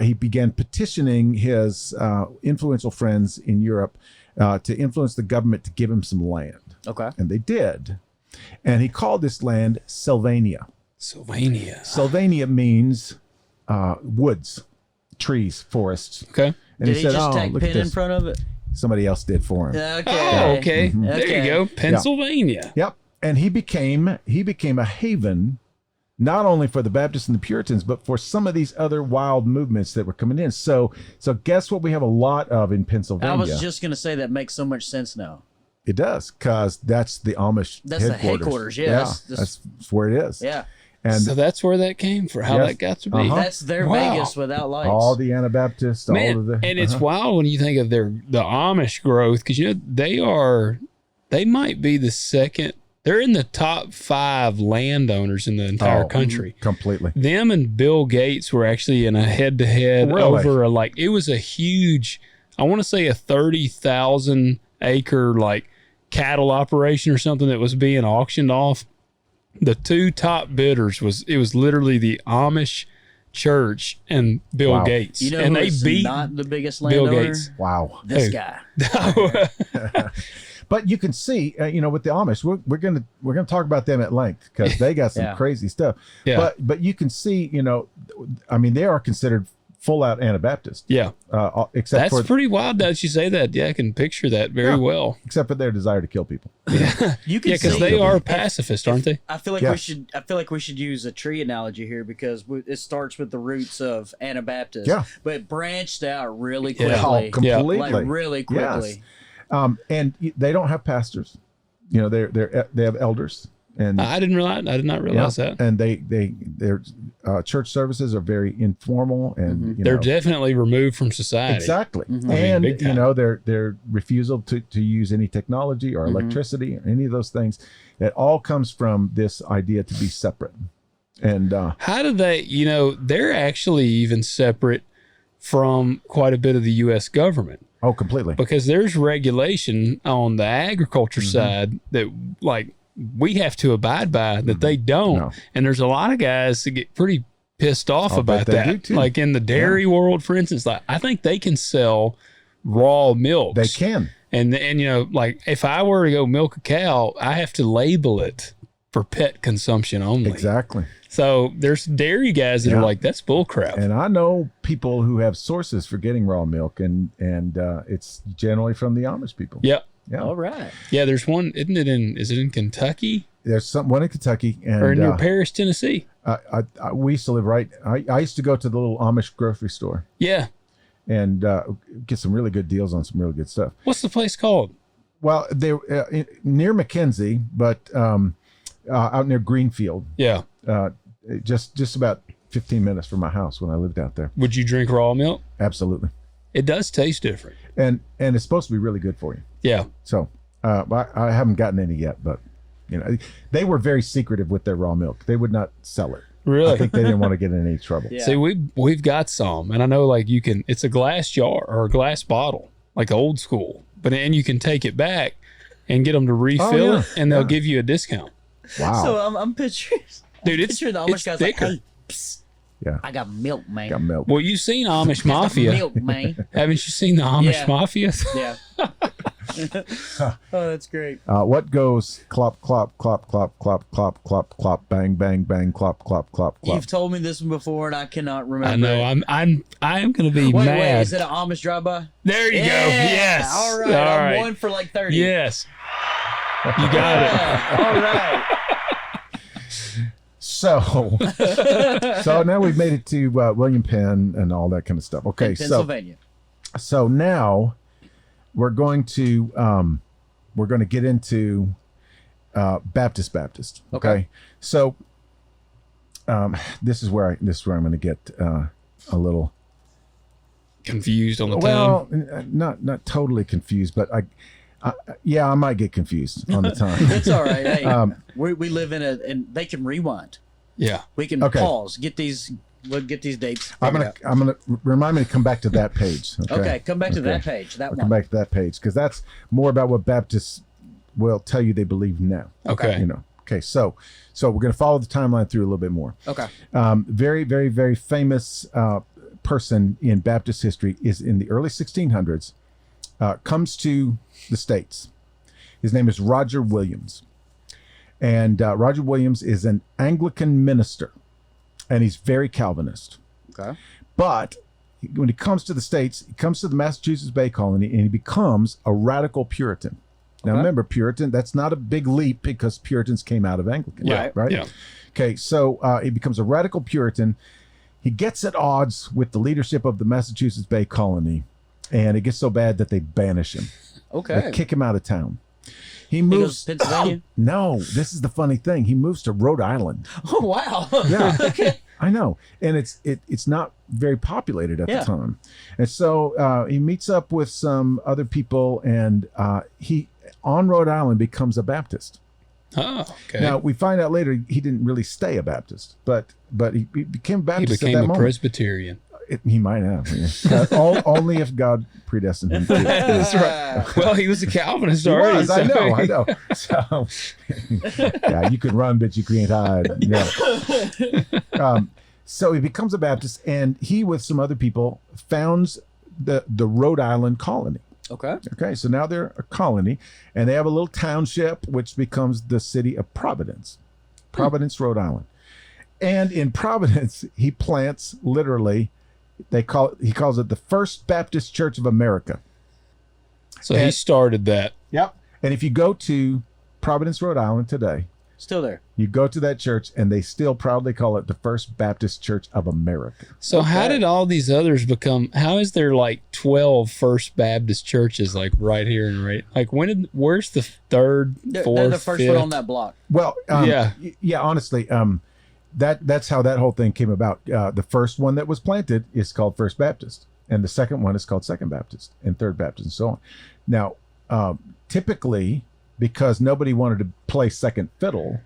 B: he began petitioning his influential friends in Europe to influence the government to give him some land.
C: Okay.
B: And they did. And he called this land Sylvania.
A: Sylvania.
B: Sylvania means woods, trees, forests.
A: Okay.
B: And
C: Did he just
B: "Oh,
C: tag
B: look at
C: pen in
B: this."
C: front of it?
B: Somebody else did for him.
C: Okay.
A: Oh, okay. There
C: Okay.
A: you go. Pennsylvania.
B: Yep. And he became a haven, not only for the Baptists and the Puritans, but for some of these other wild movements that were coming in. So guess what we have a lot of in Pennsylvania?
C: I was just gonna say that makes so much sense now.
B: It does, because that's the Amish
C: That's the
B: headquarters.
C: headquarters, yeah.
B: Yeah, that's where it is.
C: Yeah.
B: And
A: So that's where that came from, how
B: Yes.
A: that got to be.
B: Uh-huh.
C: That's their
A: Wow.
C: Vegas without lights.
B: all the Anabaptists,
A: Man,
B: all of the...
A: and it's wild when you think of the Amish growth, because they might be the second. They're in the top 5 landowners in the entire country.
B: Completely.
A: Them and Bill Gates were actually in a head-to-head
B: Really?
A: over it was a huge, I want to say a 30,000 acre cattle operation or something that was being auctioned off. The 2 top bidders was literally the Amish church and Bill
B: Wow.
A: Gates.
C: You know
A: and
C: who
A: they
C: is
A: beat
C: not the biggest
A: Bill
C: landowner?
A: Gates.
B: Wow.
C: This
A: Who?
C: guy.
B: But you can see, with the Amish, we're gonna talk about them at length, because they got some
C: Yeah.
B: crazy stuff.
A: Yeah.
B: But you can see, they are considered full out Anabaptist.
A: Yeah.
B: Except
A: That's
B: for
A: pretty wild that you say that. Yeah, I can picture that very well.
B: except for their desire to kill people.
C: You can
A: Yeah, because
C: see
A: they are pacifist, aren't they?
C: I feel like
B: Yes.
C: we should use a tree analogy here, because it starts with the roots of Anabaptist,
B: Yeah.
C: but it branched out really
A: Yeah.
C: quickly,
B: Completely.
C: like really quickly.
B: Yes. And they don't have pastors. They have elders. And
A: I did not realize that.
B: And their church services are very informal, and
A: They're definitely removed from society.
B: exactly.
C: Mhm.
B: And
A: big time.
B: their refusal to use any technology or electricity or any of those things, it all comes from this idea to be separate. And
A: How do they, they're actually even separate from quite a bit of the U.S. government,
B: completely.
A: because there's regulation on the agriculture
B: Mm-hmm.
A: side that we have to abide by that they don't.
B: No.
A: And there's a lot of guys that get pretty pissed off
B: I'll bet
A: about
B: they
A: that.
B: do, too.
A: Like in the dairy world, for instance, I think they can sell raw milk.
B: They can.
A: And if I were to go milk a cow, I have to label it for pet consumption only.
B: Exactly.
A: So there's dairy guys that
B: Yeah.
A: are like, that's bull crap.
B: And I know people who have sources for getting raw milk, and it's generally from the Amish people.
A: Yeah.
B: Yeah.
C: All right.
A: Yeah, there's one, is it in Kentucky
B: There's one in Kentucky, and
A: or near Paris, Tennessee?
B: we used to live right. I used to go to the little Amish grocery store
A: Yeah.
B: and get some really good deals on some really good stuff.
A: What's the place called?
B: Well, they near McKenzie, but out near Greenfield,
A: Yeah.
B: just about 15 minutes from my house when I lived out there.
A: Would you drink raw milk?
B: Absolutely,
A: It does taste different.
B: and it's supposed to be really good for you.
A: Yeah.
B: So I haven't gotten any yet, but they were very secretive with their raw milk. They would not sell it.
A: Really?
B: I think they didn't want to get in any trouble.
C: Yeah.
A: See, we've got some, and I know it's a glass jar or a glass bottle, like old school, and you can take it back and get them to refill
B: yeah.
A: it, and they'll
B: Yeah.
A: give you a discount.
B: Wow.
C: So I'm picturing,
A: Dude, it's
C: picturing the Amish guys
A: thicker.
C: like, hey, psst,
B: Yeah.
C: I got milk, man.
B: Got milk.
A: Well, you've seen Amish
C: Got
A: Mafia.
C: milk, man.
A: Haven't you seen the Amish
C: Yeah.
A: Mafia?
C: Yeah. Oh, that's great.
B: What goes clop, clop, clop, clop, clop, clop, clop, clop, bang, bang, bang, clop, clop, clop, clop.
C: You've told me this one before, and I cannot remember.
A: I know. I am going to be
C: Wait,
A: mad.
C: is it an Amish drive-by?
A: There you go. Yes.
C: All right.
A: All
C: I'm
A: right.
C: 1 for like 30.
A: Yes. You got it.
C: Yeah. All right.
B: So now we've made it to William Penn and all that kind of stuff. Okay,
C: In Pennsylvania.
B: so now we're going to get into Baptist. Okay,
C: Okay.
B: so this is where I'm going to get a little
A: confused on the
B: well,
A: time.
B: not totally confused, but I might get confused on the time.
C: It's all right. Hey, we live in and they can rewind.
A: Yeah,
C: we can pause. We'll get these dates.
B: I'm gonna remind me to come back to that page.
C: Okay, come back to that page.
B: Come back to that page because that's more about what Baptists will tell you they believe now.
A: Okay.
B: Okay. So we're going to follow the timeline through a little bit more.
C: Okay.
B: Very, very, very famous person in Baptist history is in the early 1600s, comes to the States. His name is Roger Williams. And Roger Williams is an Anglican minister, and he's very Calvinist.
C: Okay.
B: But when he comes to the States, he comes to the Massachusetts Bay Colony, and he becomes a radical Puritan. Now, remember, Puritan, that's not a big leap because Puritans came out of Anglican.
A: Yeah.
B: Right?
A: Yeah.
B: Okay, so he becomes a radical Puritan. He gets at odds with the leadership of the Massachusetts Bay Colony, and it gets so bad that they banish him.
C: Okay.
B: They kick him out of town. He moves
C: to Pennsylvania?
B: No, this is the funny thing. He moves to Rhode Island.
C: Oh, wow.
B: Yeah.
C: Okay.
B: I know. And it's not very populated at the time. And so he meets up with some other people, and he, on Rhode Island, becomes a Baptist.
A: Oh, okay.
B: Now, we find out later he didn't really stay a Baptist, but he became Baptist
A: He
B: at that
A: became a
B: moment.
A: Presbyterian.
B: He might have. Yeah. Only if God predestined him to.
A: That's right. Well, he was a Calvinist already.
B: I know. So, yeah, you can run, but you can't hide. Yeah. So he becomes a Baptist, and he, with some other people, founds the Rhode Island colony. Okay, so now they're a colony, and they have a little township, which becomes the city of Providence, Rhode Island. And in Providence, he plants literally, he calls it the First Baptist Church of America.
A: So he started that.
B: Yep. And if you go to Providence, Rhode Island today,
C: still there.
B: You go to that church, and they still proudly call it the First Baptist Church of America.
A: So how did all these others become? How is there like 12 First Baptist churches like right here and right? Like where's the third, fourth,
C: they're the first
A: fifth?
C: one on that block.
B: Well, yeah. Honestly, that's how that whole thing came about. The first one that was planted is called First Baptist, and the second one is called Second Baptist, and Third Baptist, and so on. Now, typically, because nobody wanted to play second fiddle,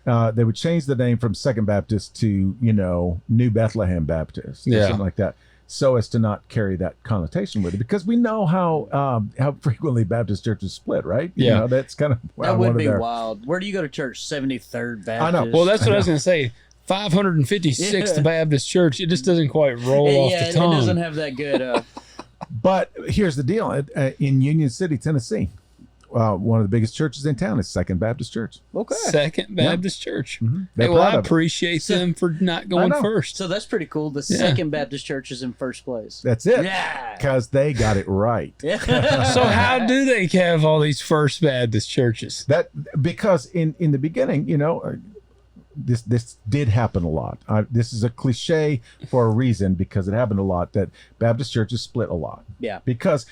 B: they would change the name from Second Baptist to, New Bethlehem Baptist or something like that, so as to not carry that connotation with it. Because we know how frequently Baptist churches split, right? That's kind of
C: that would be wild. Where do you go to church? 73rd Baptist.
B: I know.
A: Well, that's what I was going to say. 556th Baptist Church. It just doesn't quite roll off the tongue.
C: It doesn't have that good.
B: But here's the deal: in Union City, Tennessee, one of the biggest churches in town is Second Baptist Church.
C: Okay.
A: Second Baptist Church.
B: Mm-hmm.
A: Hey, well, I appreciate them for not going first.
C: So that's pretty cool. The Second Baptist Church is in first place.
B: That's it.
C: Yeah.
B: Because they got it right.
A: So how do they have all these First Baptist churches?
B: Because in the beginning, this did happen a lot. This is a cliche for a reason, because it happened a lot that Baptist churches split a lot.
C: Yeah.
B: Because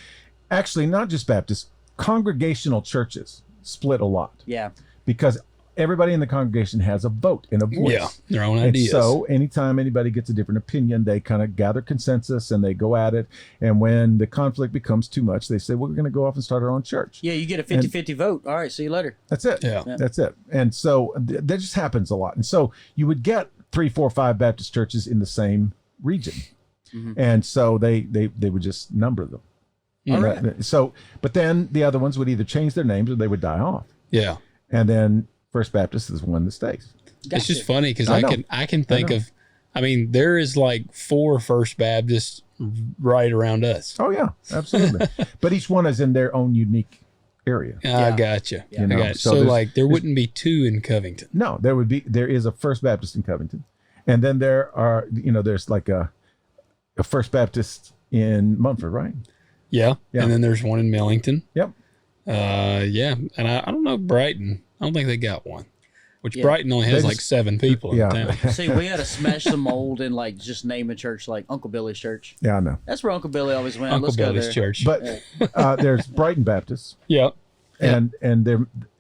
B: actually, not just Baptists, congregational churches split a lot.
C: Yeah.
B: Because everybody in the congregation has a vote and a voice.
A: Yeah, their own ideas.
B: And so anytime anybody gets a different opinion, they kind of gather consensus and they go at it. And when the conflict becomes too much, they say, well, we're going to go off and start our own church.
C: Yeah, you get a 50-50 vote. All right, see you later.
B: That's it.
A: Yeah.
B: That's it. And so that just happens a lot. And so you would get 3, 4, 5 Baptist churches in the same region. Mm-hmm. And so they would just number them.
C: All right.
B: So, but then the other ones would either change their names or they would die off.
A: Yeah.
B: And then First Baptist is one that stays.
A: Gotcha. It's just funny because I can think of, there is like 4 First Baptists right around us.
B: Oh yeah, absolutely. But each one is in their own unique area.
A: I gotcha.
B: Yeah.
A: I got you. So like there wouldn't be 2 in Covington.
B: No, there is a First Baptist in Covington, and then there are there's like a First Baptist in Munford, right?
A: Yeah. And then there's one in Millington.
B: Yep.
A: And I don't know Brighton. I don't think they got one. Which Brighton only has like 7 people in town.
C: See, we got to smash the mold and like just name a church like Uncle Billy's church.
B: Yeah, I know.
C: That's where Uncle Billy always went.
A: Uncle
C: Let's
A: Billy's
C: go there.
A: church.
B: But there's Brighton Baptist.
A: Yep.
B: and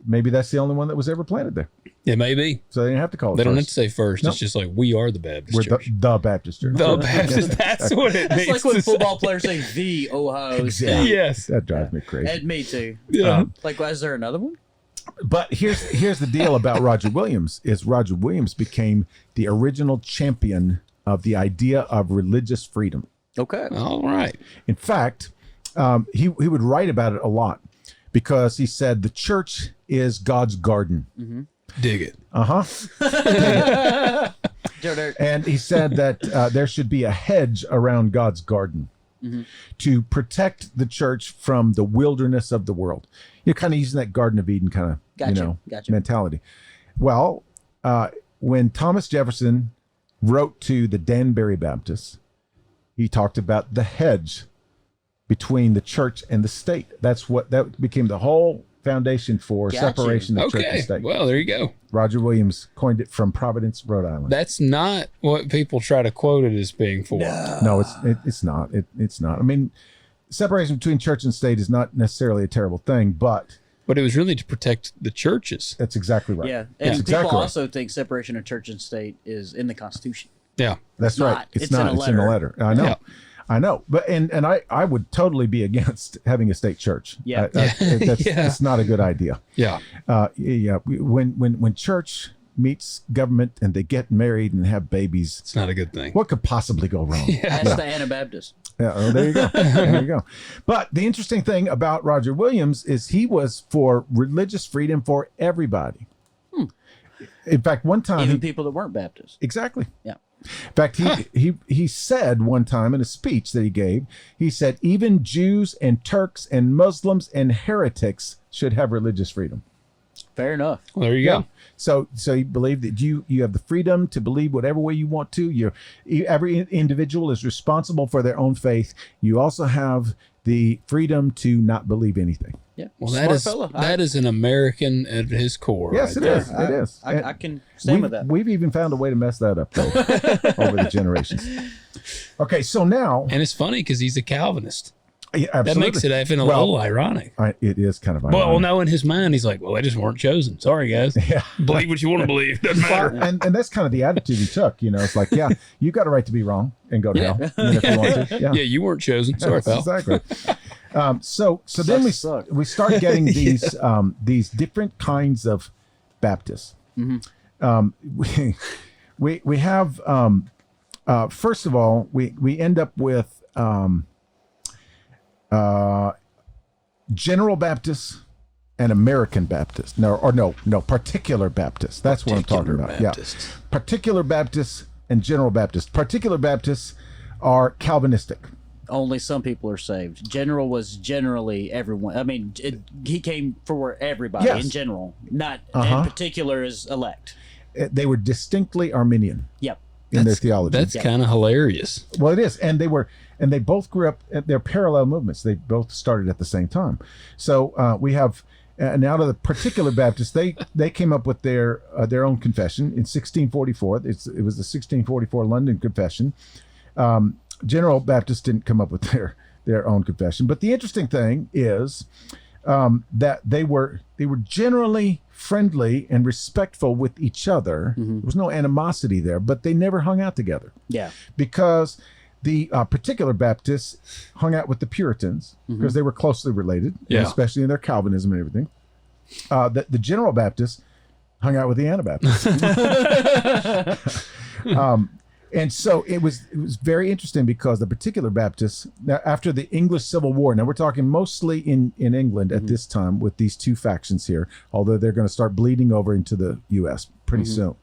B: maybe that's the only one that was ever planted there.
A: It may be.
B: So they didn't have to call it.
A: They don't have
B: first.
A: to say first.
B: Nope.
A: It's just like, we are the Baptist
B: We're
A: Church.
B: the Baptist Church.
A: The Baptist. That's what it means.
C: It's like when
A: to
C: football
A: say.
C: players say the Ohio
B: Exactly.
C: State.
A: Yes.
B: That drives me crazy.
C: And me too.
A: Yeah.
C: Like, is there another one?
B: But here's the deal about Roger Williams is Roger Williams became the original champion of the idea of religious freedom.
C: Okay.
A: All right.
B: In fact, he would write about it a lot because he said the church is God's garden.
C: Mm-hmm.
A: Dig it.
B: And he said that there should be a hedge around God's garden to protect the church from the wilderness of the world. You're kind of using that Garden of Eden kind of
C: Gotcha.
B: mentality. Well, when Thomas Jefferson wrote to the Danbury Baptists, he talked about the hedge between the church and the state. That became the whole foundation for separation of church and
A: Okay.
B: state.
A: Well, there you go.
B: Roger Williams coined it from Providence, Rhode Island.
A: That's not what people try to quote it as being for.
B: No, it's not. It's not. I mean, separation between church and state is not necessarily a terrible thing, but
A: But it was really to protect the churches.
B: that's exactly right.
C: Yeah.
B: That's
C: And
B: exactly
C: people
B: right.
C: also think separation of church and state is in the Constitution.
A: Yeah.
B: That's
C: not.
B: right. It's
C: It's in
B: not.
C: a
B: It's in the
C: letter.
B: letter. I know.
A: Yeah.
B: I know. But and I would totally be against having a state church.
C: Yeah.
B: That's
A: Yeah.
B: not a good idea.
A: Yeah.
B: When church meets government and they get married and have babies,
A: It's not a good thing.
B: what could possibly go wrong?
C: That's the Anabaptist.
B: Yeah, oh, there you go. There you go. But the interesting thing about Roger Williams is he was for religious freedom for everybody. In fact, one time
C: Even people that weren't Baptist.
B: exactly.
C: Yeah.
B: In fact, he said one time in a speech that he gave, he said even Jews and Turks and Muslims and heretics should have religious freedom.
C: Fair enough.
A: Well, there you go.
B: So you believe that you have the freedom to believe whatever way you want to. Every individual is responsible for their own faith. You also have the freedom to not believe anything.
C: Yeah.
A: Well,
C: Smart
A: that is an American at his core.
B: Yes,
A: right
B: it
A: there.
B: is. It is.
C: I can stand with that.
B: We've even found a way to mess that up though, over the generations. Okay, so now
A: And it's funny because he's a Calvinist.
B: yeah,
A: That
B: absolutely.
A: makes it even a little ironic.
B: It is kind of ironic.
A: Well, no, in his mind, he's like, well, they just weren't chosen. Sorry, guys.
B: Yeah.
A: Believe what you want to believe. Doesn't matter.
B: And that's kind of the attitude he took. You know, it's like, yeah, you got a right to be wrong and go to hell if you want to.
A: Yeah, you weren't chosen. Sorry,
B: That's
A: pal.
B: exactly. So then
C: Sucks.
B: we start getting these different kinds of Baptists. We have first of all we end up with General Baptists and American Baptists. No, Particular Baptists. That's what I'm talking about.
A: Baptists.
B: Yeah, Particular Baptists and General Baptists. Particular Baptists are Calvinistic.
C: Only some people are saved. General was generally everyone. I mean, he came for everybody
B: Yes.
C: in general. Not
B: Uh-huh.
C: in particular as elect.
B: They were distinctly Arminian
C: Yep.
B: in their theology.
A: That's kind of hilarious.
B: Well, it is, and they both grew up. They're parallel movements. They both started at the same time. So we have, and out of the Particular Baptists, they came up with their own confession in 1644. It was the 1644 London Confession. General Baptists didn't come up with their own confession, but the interesting thing is that they were generally friendly and respectful with each other. There was no animosity there, but they never hung out together.
C: Yeah.
B: Because the Particular Baptists hung out with the Puritans because they were closely related,
A: Yeah.
B: especially in their Calvinism and everything. The General Baptists hung out with the Anabaptists. And so it was very interesting because the Particular Baptists, now after the English Civil War, now we're talking mostly in England at this time with these two factions here, although they're going to start bleeding over into the U.S. pretty soon.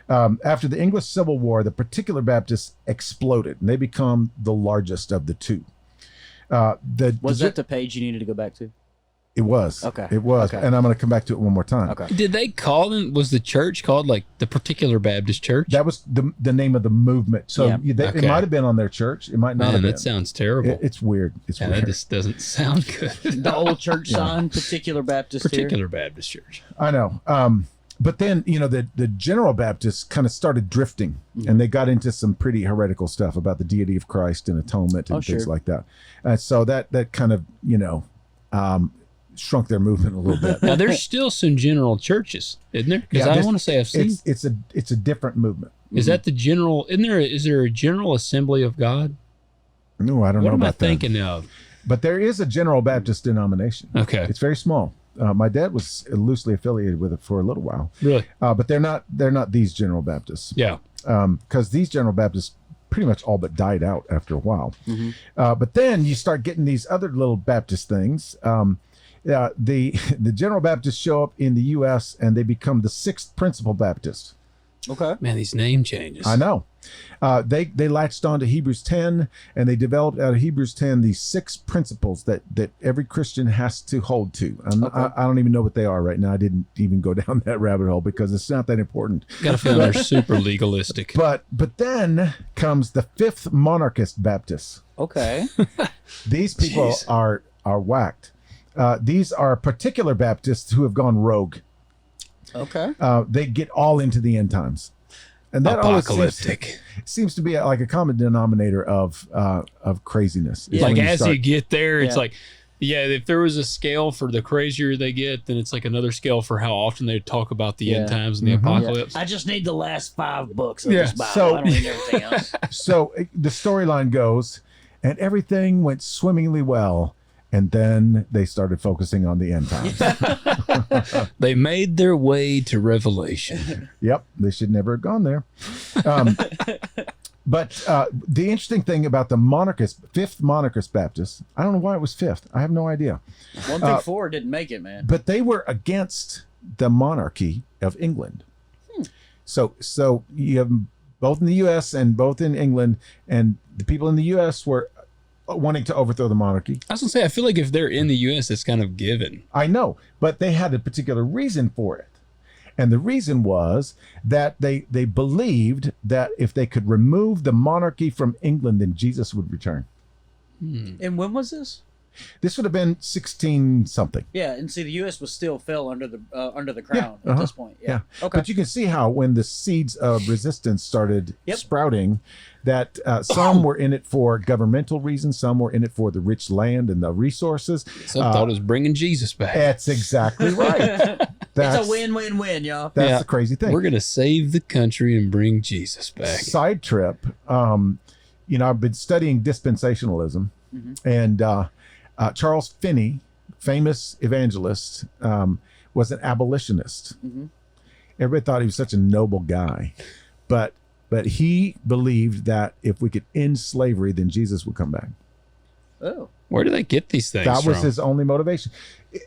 B: After the English Civil War, the Particular Baptists exploded, and they become the largest of the two.
C: Was that the page you needed to go back to?
B: It was.
C: Okay.
B: It was.
C: Okay.
B: And I'm going to come back to it one more time.
C: Okay.
A: Did they call them? Was the church called like the Particular Baptist Church?
B: That was the name of the movement. So
C: Yeah.
B: it
A: Okay.
B: might have been on their church. It might not
A: Man,
B: have been.
A: that sounds terrible.
B: It's weird. It's
A: Yeah,
B: weird.
A: that just doesn't sound good.
C: The old church sign, Particular Baptist here.
A: Particular Baptist Church.
B: I know. But then, the General Baptists kind of started drifting and they got into some pretty heretical stuff about the deity of Christ and atonement and things
C: sure.
B: like that. And so that kind of, shrunk their movement a little bit.
A: Now there's still some general churches, isn't there? Because I don't want to say I've seen.
B: It's a different movement.
A: Is that the general? Is there a general Assembly of God?
B: No, I don't know about that.
A: What am I thinking of?
B: But there is a General Baptist denomination.
A: Okay,
B: it's very small. My dad was loosely affiliated with it for a little while.
A: Really?
B: But they're not these General Baptists.
A: Yeah.
B: Because these General Baptists pretty much all but died out after a while. Mm-hmm. But then you start getting these other little Baptist things. The General Baptists show up in the U.S. and they become the Sixth Principal Baptist.
C: Okay.
A: Man, these name changes.
B: I know. They latched on to Hebrews 10, and they developed out of Hebrews 10 these 6 principles that every Christian has to hold to. I don't even know what they are right now. I didn't even go down that rabbit hole because it's not that important.
A: Got a feeling they're super legalistic.
B: But then comes the Fifth Monarchist Baptists.
C: Okay.
B: These people are whacked. These are particular Baptists who have gone rogue.
C: Okay.
B: They get all into the end times. And that
A: apocalyptic
B: seems to be like a common denominator of craziness.
A: Yeah. Like as you get there, it's like, if there was a scale for the crazier they get, then it's like another scale for how often they talk about the end times and the apocalypse.
C: I just need the last 5 books of this Bible. I don't need everything else.
B: So the storyline goes, and everything went swimmingly well. And then they started focusing on the end times.
A: They made their way to Revelation.
B: Yep, they should never have gone there. But the interesting thing about the Fifth Monarchist Baptists, I don't know why it was fifth. I have no idea.
C: 1 through 4 didn't make it, man.
B: But they were against the monarchy of England. So you have both in the U.S. and both in England, and the people in the U.S. were wanting to overthrow the monarchy.
A: I was gonna say, I feel like if they're in the U.S., it's kind of given.
B: I know, but they had a particular reason for it. And the reason was that they believed that if they could remove the monarchy from England, then Jesus would return.
C: And when was this?
B: This would have been 16 something.
C: Yeah, and see, the U.S. was still fell under the crown at this point.
B: Yeah.
C: Okay.
B: But you can see how when the seeds of resistance started sprouting, that some were in it for governmental reasons, some were in it for the rich land and the resources.
A: Some thought it was bringing Jesus back.
B: That's exactly right.
C: It's a win-win-win, y'all.
B: That's the crazy thing.
A: We're going to save the country and bring Jesus back.
B: Side trip. I've been studying dispensationalism, and Charles Finney, famous evangelist, was an abolitionist. Everybody thought he was such a noble guy, but he believed that if we could end slavery, then Jesus would come back.
C: Oh,
A: where do they get these things
B: That was
A: from?
B: his only motivation.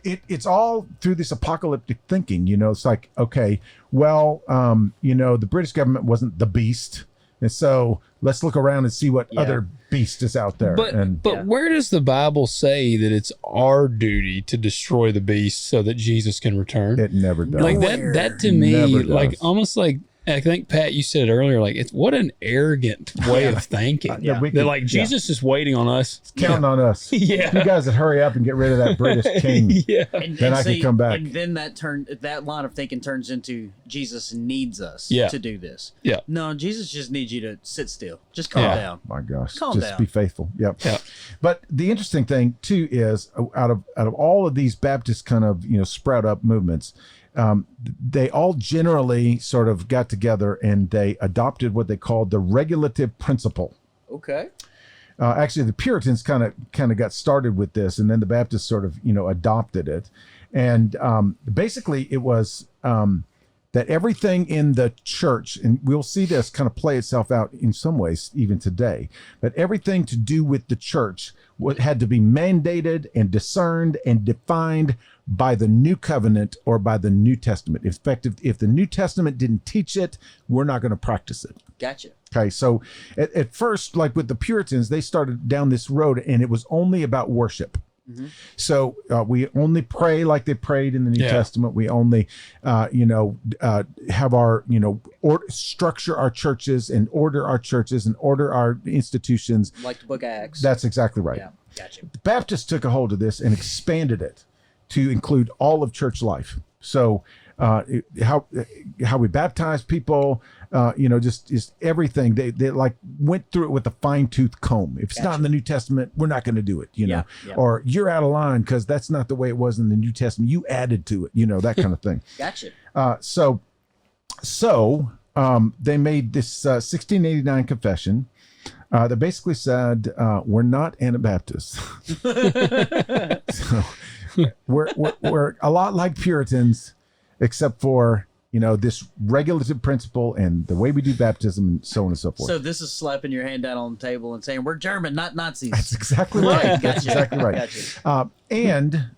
B: It's all through this apocalyptic thinking. It's like, okay, well, the British government wasn't the beast, and so let's look around and see what other beast is out there.
A: But where does the Bible say that it's our duty to destroy the beast so that Jesus can return?
B: It never does.
A: Like that to me, like almost like, I think, Pat, you said it earlier, like it's what an arrogant way of thinking. That like Jesus is waiting on us.
B: He's counting on us. You guys would hurry up and get rid of that British king. Then I can come back.
C: And then that line of thinking turns into Jesus needs us to do this. No, Jesus just needs you to sit still. Just calm down.
B: My gosh.
C: Calm
B: just
C: down.
B: be faithful. But the interesting thing too is out of all of these Baptist kind of sprout up movements, they all generally sort of got together and they adopted what they called the regulative principle.
C: Okay.
B: Actually, the Puritans kind of got started with this, and then the Baptists sort of adopted it. And basically, it was that everything in the church, and we'll see this kind of play itself out in some ways even today, but everything to do with the church had to be mandated and discerned and defined by the New Covenant or by the New Testament. If the New Testament didn't teach it, we're not going to practice it.
C: Gotcha.
B: Okay, so at first, like with the Puritans, they started down this road, and it was only about worship. So we only pray like they prayed in the New Testament. We only, have our, structure our churches and order our churches and order our institutions.
C: Like the book of Acts.
B: That's exactly right.
C: Yeah, gotcha.
B: The Baptists took a hold of this and expanded it to include all of church life. So how we baptize people, just everything. They like went through it with a fine-tooth comb. If it's not in the New Testament, we're not going to do it, know. Or you're out of line because that's not the way it was in the New Testament. You added to it, that kind of thing.
C: Gotcha.
B: So they made this 1689 confession that basically said we're not Anabaptists. So we're a lot like Puritans, except for this regulative principle and the way we do baptism and so on and so forth.
C: So this is slapping your hand down on the table and saying we're German, not Nazis.
B: That's exactly right. That's exactly right.
C: Gotcha.
B: And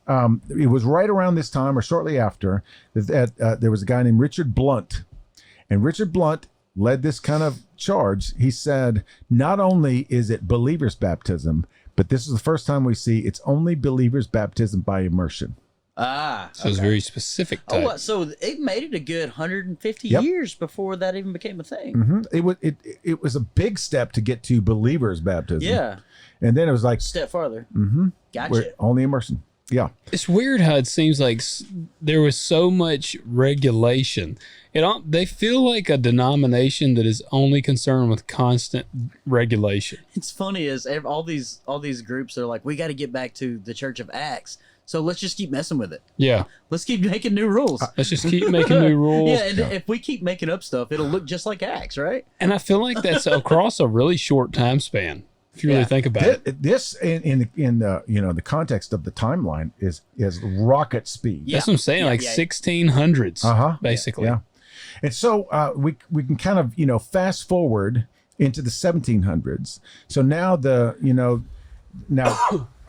B: it was right around this time or shortly after that there was a guy named Richard Blunt. And Richard Blunt led this kind of charge. He said, not only is it believers' baptism, but this is the first time we see it's only believers' baptism by immersion.
A: So it's very specific type.
C: Oh, so it made it a good 150 years before that even became a thing.
B: Mm-hmm. It was a big step to get to believers' baptism.
C: Yeah.
B: And then it was like...
C: Step farther.
B: Mm-hmm.
C: Gotcha.
B: Only immersion. Yeah.
A: It's weird how it seems like there was so much regulation. They feel like a denomination that is only concerned with constant regulation.
C: It's funny is all these groups are like, we got to get back to the Church of Acts. So let's just keep messing with it.
A: Yeah.
C: Let's keep making new rules.
A: Let's just keep making new rules.
C: Yeah, and if we keep making up stuff, it'll look just like Acts, right?
A: And I feel like that's across a really short time span. If you really think about it.
B: This in the context of the timeline is rocket speed.
A: That's what I'm saying, 1600s, basically.
B: Yeah. And so we can kind of fast forward into the 1700s. So now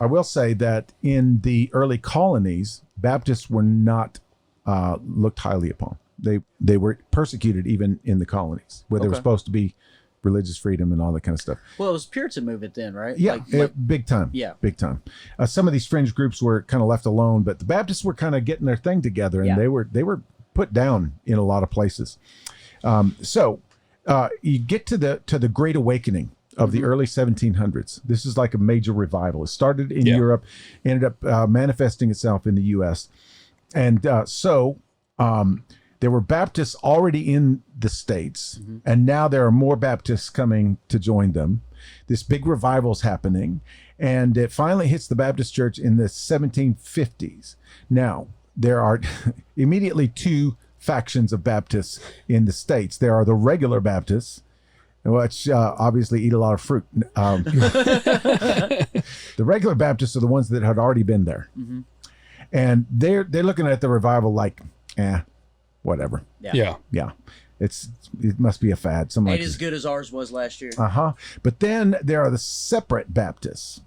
B: I will say that in the early colonies, Baptists were not looked highly upon. They were persecuted even in the colonies where there was supposed to be religious freedom and all that kind of stuff.
C: Well, it was Puritan movement then, right?
B: Yeah, big time.
C: Yeah,
B: big time. Some of these fringe groups were kind of left alone, but the Baptists were kind of getting their thing together, and they were put down in a lot of places. So you get to the Great Awakening of the early 1700s. This is like a major revival. It started in Europe, ended up manifesting itself in the U.S., and there were Baptists already in the States, and now there are more Baptists coming to join them. This big revival is happening, and it finally hits the Baptist church in the 1750s. Now, there are immediately two factions of Baptists in the States. There are the regular Baptists, which obviously eat a lot of fruit. The regular Baptists are the ones that had already been there. And they're looking at the revival like, whatever.
A: Yeah.
B: It must be a fad.
C: Ain't as good as ours was last year.
B: But then there are the separate Baptists.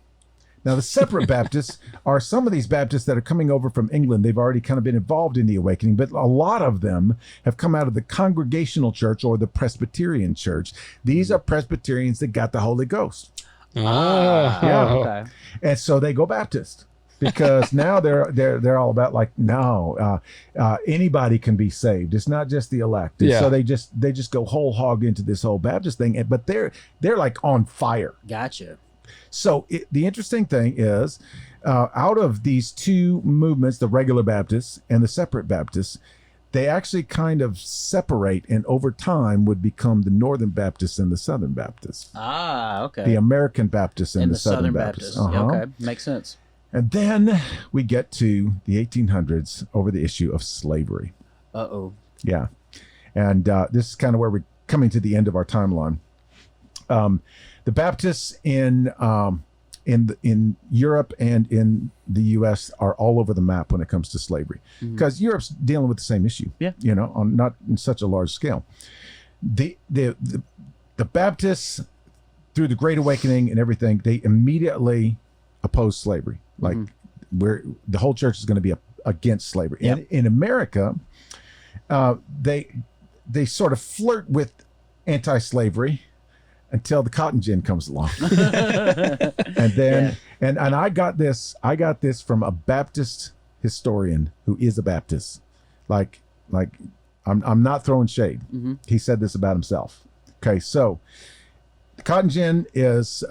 B: Now, the separate Baptists are some of these Baptists that are coming over from England. They've already kind of been involved in the awakening, but a lot of them have come out of the Congregational church or the Presbyterian church. These are Presbyterians that got the Holy Ghost.
C: Okay.
B: And so they go Baptist. Because now they're all about like, no, anybody can be saved. It's not just the elect. And so they just go whole hog into this whole Baptist thing. But they're like on fire.
C: Gotcha.
B: So the interesting thing is, out of these two movements, the regular Baptists and the separate Baptists, they actually kind of separate, and over time would become the Northern Baptists and the Southern Baptists.
C: Okay.
B: The American Baptists and the Southern Baptists.
C: Okay, makes sense.
B: And then we get to the 1800s over the issue of slavery. Yeah. And this is kind of where we're coming to the end of our timeline. The Baptists in Europe and in the U.S. are all over the map when it comes to slavery, because Europe's dealing with the same issue. On not in such a large scale. The Baptists, through the Great Awakening and everything, they immediately oppose slavery. Like where the whole church is going to be against slavery. In America, they sort of flirt with anti-slavery until the cotton gin comes along. And then and I got this from a Baptist historian who is a Baptist. Like I'm not throwing shade. He said this about himself. Okay, so cotton gin is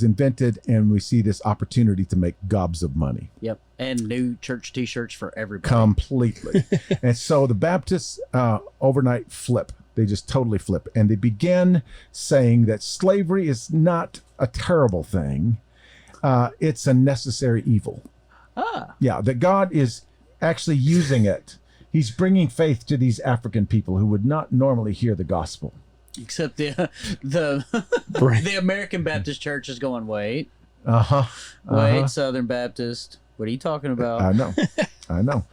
B: invented, and we see this opportunity to make gobs of money.
C: Yep. And new church T-shirts for everybody.
B: Completely. And so the Baptists overnight flip. They just totally flip. And they begin saying that slavery is not a terrible thing. It's a necessary evil. Yeah, that God is actually using it. He's bringing faith to these African people who would not normally hear the gospel.
C: Except the American Baptist Church is going, wait, Southern Baptist, what are you talking about?
B: I know.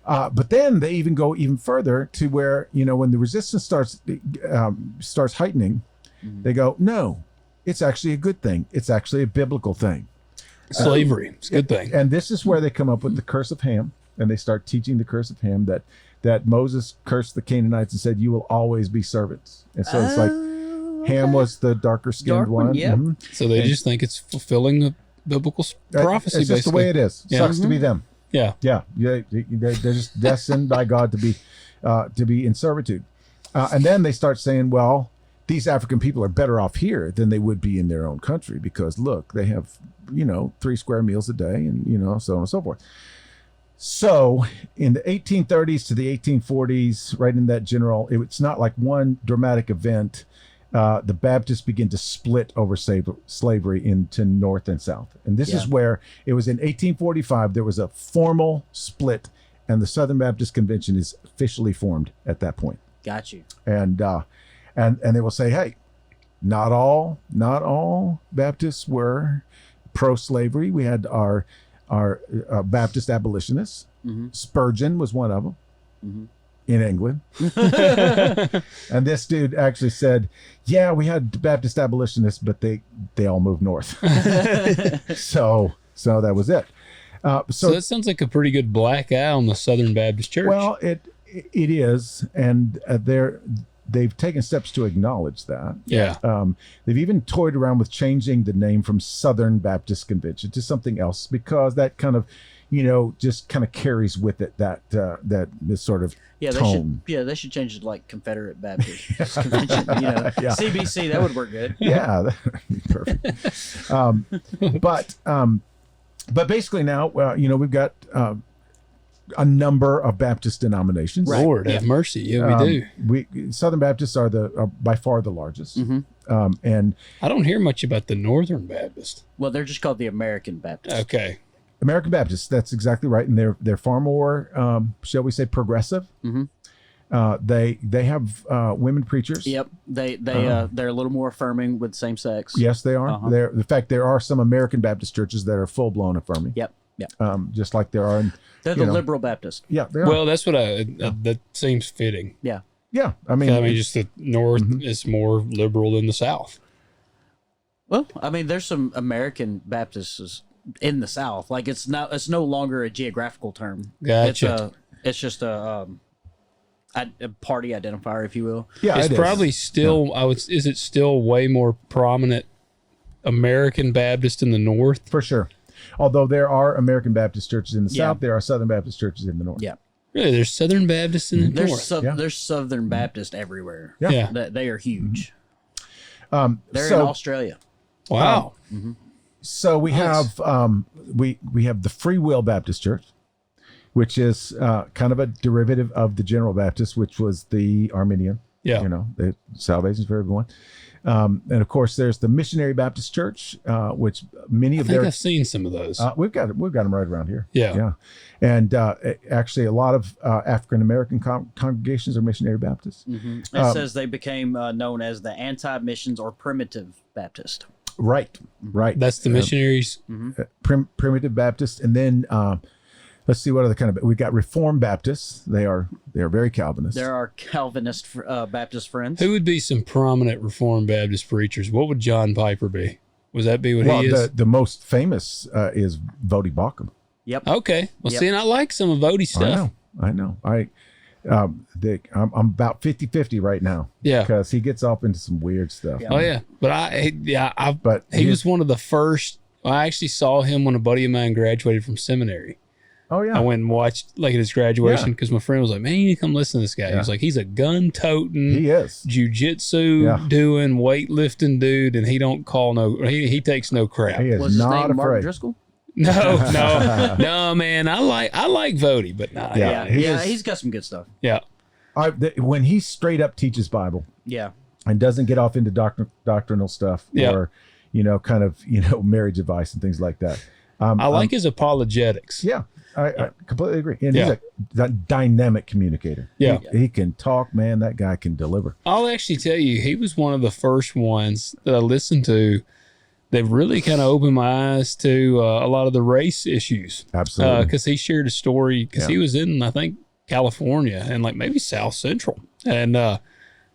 B: But then they even go even further to where, when the resistance starts heightening, they go, no, it's actually a good thing. It's actually a biblical thing.
A: Slavery, it's a good thing.
B: And this is where they come up with the curse of Ham, and they start teaching the curse of Ham, that Moses cursed the Canaanites and said, you will always be servants. And so it's like Ham was the darker skinned one.
C: Yeah.
B: Mm-hmm.
A: So they just think it's fulfilling the biblical prophecy.
B: It's just the way it is.
A: Yeah.
B: Sucks to be them.
A: Yeah.
B: They're just destined by God to be in servitude. And then they start saying, well, these African people are better off here than they would be in their own country because look, they have, 3 square meals a day and, so on and so forth. So in the 1830s to the 1840s, right in that general, it's not like one dramatic event. The Baptists begin to split over slavery into North and South. And this is where it was in 1845, there was a formal split, and the Southern Baptist Convention is officially formed at that point.
C: Got you.
B: And they will say, hey, not all Baptists were pro-slavery. We had our Baptist abolitionists. Mm-hmm. Spurgeon was one of them. Mm-hmm. In England. And this dude actually said, yeah, we had Baptist abolitionists, but they all moved north. So that was it. So
A: that sounds like a pretty good black eye on the Southern Baptist Church.
B: Well, it is, and they've taken steps to acknowledge that.
A: Yeah.
B: They've even toyed around with changing the name from Southern Baptist Convention to something else because that kind of, just kind of carries with it that this sort of tone.
C: They should change it to like Confederate Baptist Convention. CBC, that would work good.
B: Yeah, perfect. But basically now, we've got a number of Baptist denominations.
A: Right. Lord have mercy. Yeah, we
B: do. Southern Baptists are by far the largest.
C: Mm-hmm.
B: And
A: I don't hear much about the Northern Baptist.
C: Well, they're just called the American Baptist.
A: Okay.
B: American Baptists, that's exactly right, and they're far more, shall we say, progressive.
C: Mm-hmm.
B: They have women preachers.
C: Yep, they're a little more affirming with same sex.
B: Yes, they are. In fact, there are some American Baptist churches that are full blown affirming.
C: Yep.
B: Just like there are.
C: They're the liberal Baptist.
B: Yeah, they are.
A: Well, that's what that seems fitting.
C: Yeah.
B: Yeah, I mean,
A: just the North is more liberal than the South.
C: Well, I mean, there's some American Baptists in the South. Like it's no longer a geographical term.
A: Gotcha.
C: It's just a party identifier, if you will.
B: Yeah,
A: it's probably still. Is it still way more prominent American Baptist in the North?
B: For sure. Although there are American Baptist churches in the South, there are Southern Baptist churches in the North.
C: Yeah.
A: Really, there's Southern Baptists in the North.
C: There's Southern Baptist everywhere.
B: Yeah.
C: They are huge.
B: They're
C: in Australia.
A: Wow.
B: So we have we have the Free Will Baptist Church, which is kind of a derivative of the General Baptist, which was the Arminian.
A: Yeah.
B: The salvation for everyone. And of course, there's the Missionary Baptist Church, which many of
A: I've seen some of those.
B: We've got them right around here.
A: Yeah.
B: And actually, a lot of African American congregations are Missionary Baptists.
C: Mm-hmm. It says they became known as the Anti-Missions or Primitive Baptist.
B: Right.
A: That's the missionaries.
B: Primitive Baptist, and then let's see what other kind of. We've got Reformed Baptists. They are very Calvinist.
C: There are Calvinist Baptist friends.
A: Who would be some prominent Reformed Baptist preachers? What would John Piper be? Would that be what he is?
B: The most famous is Vodi Bakum.
C: Yep.
A: Okay. Well, see, and I like some of Vodi's stuff.
B: I know. I'm about 50-50 right now.
A: Yeah.
B: Because he gets off into some weird stuff.
A: Yeah. Oh yeah. But he was one of the first. I actually saw him when a buddy of mine graduated from seminary.
B: Oh yeah.
A: I went and watched like at his graduation because my friend was like, "Man, you need to come listen to this guy." He was like, "He's a gun toting,
B: He is
A: jujitsu doing, weightlifting dude, and he don't call no. He takes no crap.
B: He is
C: Was his
B: not
C: name Mark
B: afraid.
C: Driscoll?
A: No, man. I like Vody, but nah,
C: He's got some good stuff.
A: yeah.
B: When he straight up teaches Bible
C: Yeah.
B: and doesn't get off into doctrinal stuff or kind of marriage advice and things like that.
A: I like his apologetics.
B: Yeah, I completely agree. And
A: Yeah.
B: he's a dynamic communicator.
A: Yeah.
B: He can talk, man. That guy can deliver.
A: I'll actually tell you, he was one of the first ones that I listened to. They've really kind of opened my eyes to a lot of the race issues.
B: Absolutely.
A: Because he shared a story, because he was in, I think, California and like maybe South Central. And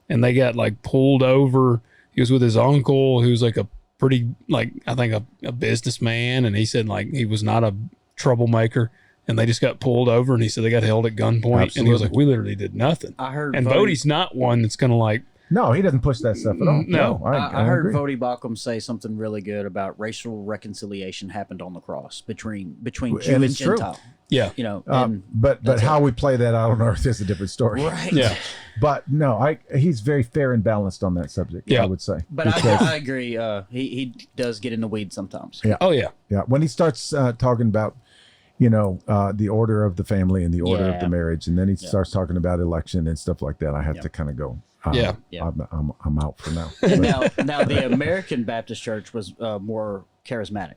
A: they got like pulled over. He was with his uncle, who's like a pretty, like, I think a businessman. And he said like he was not a troublemaker. And they just got pulled over, and he said they got held at gunpoint.
B: Absolutely.
A: And he was like, we literally did nothing.
C: I heard.
A: And Bodie's not one that's going to like,
B: No, he doesn't push that stuff at all.
A: No.
C: I heard
B: agree.
C: Vody Baucham say something really good about racial reconciliation happened on the cross between Jew and
B: it's true.
C: Gentile.
A: yeah.
C: And
B: But how we play that out on earth is a different story.
C: right.
A: Yeah.
B: But no, he's very fair and balanced on that subject.
A: Yeah.
B: I would say.
C: But I agree. He does get in the weeds sometimes.
B: Yeah.
A: Oh, yeah.
B: Yeah, when he starts talking about, the order of the family and the order of the marriage, and then he starts talking about election and stuff like that, I have to kind of go.
A: Yeah.
B: I'm out for now.
C: And now the American Baptist Church was more charismatic.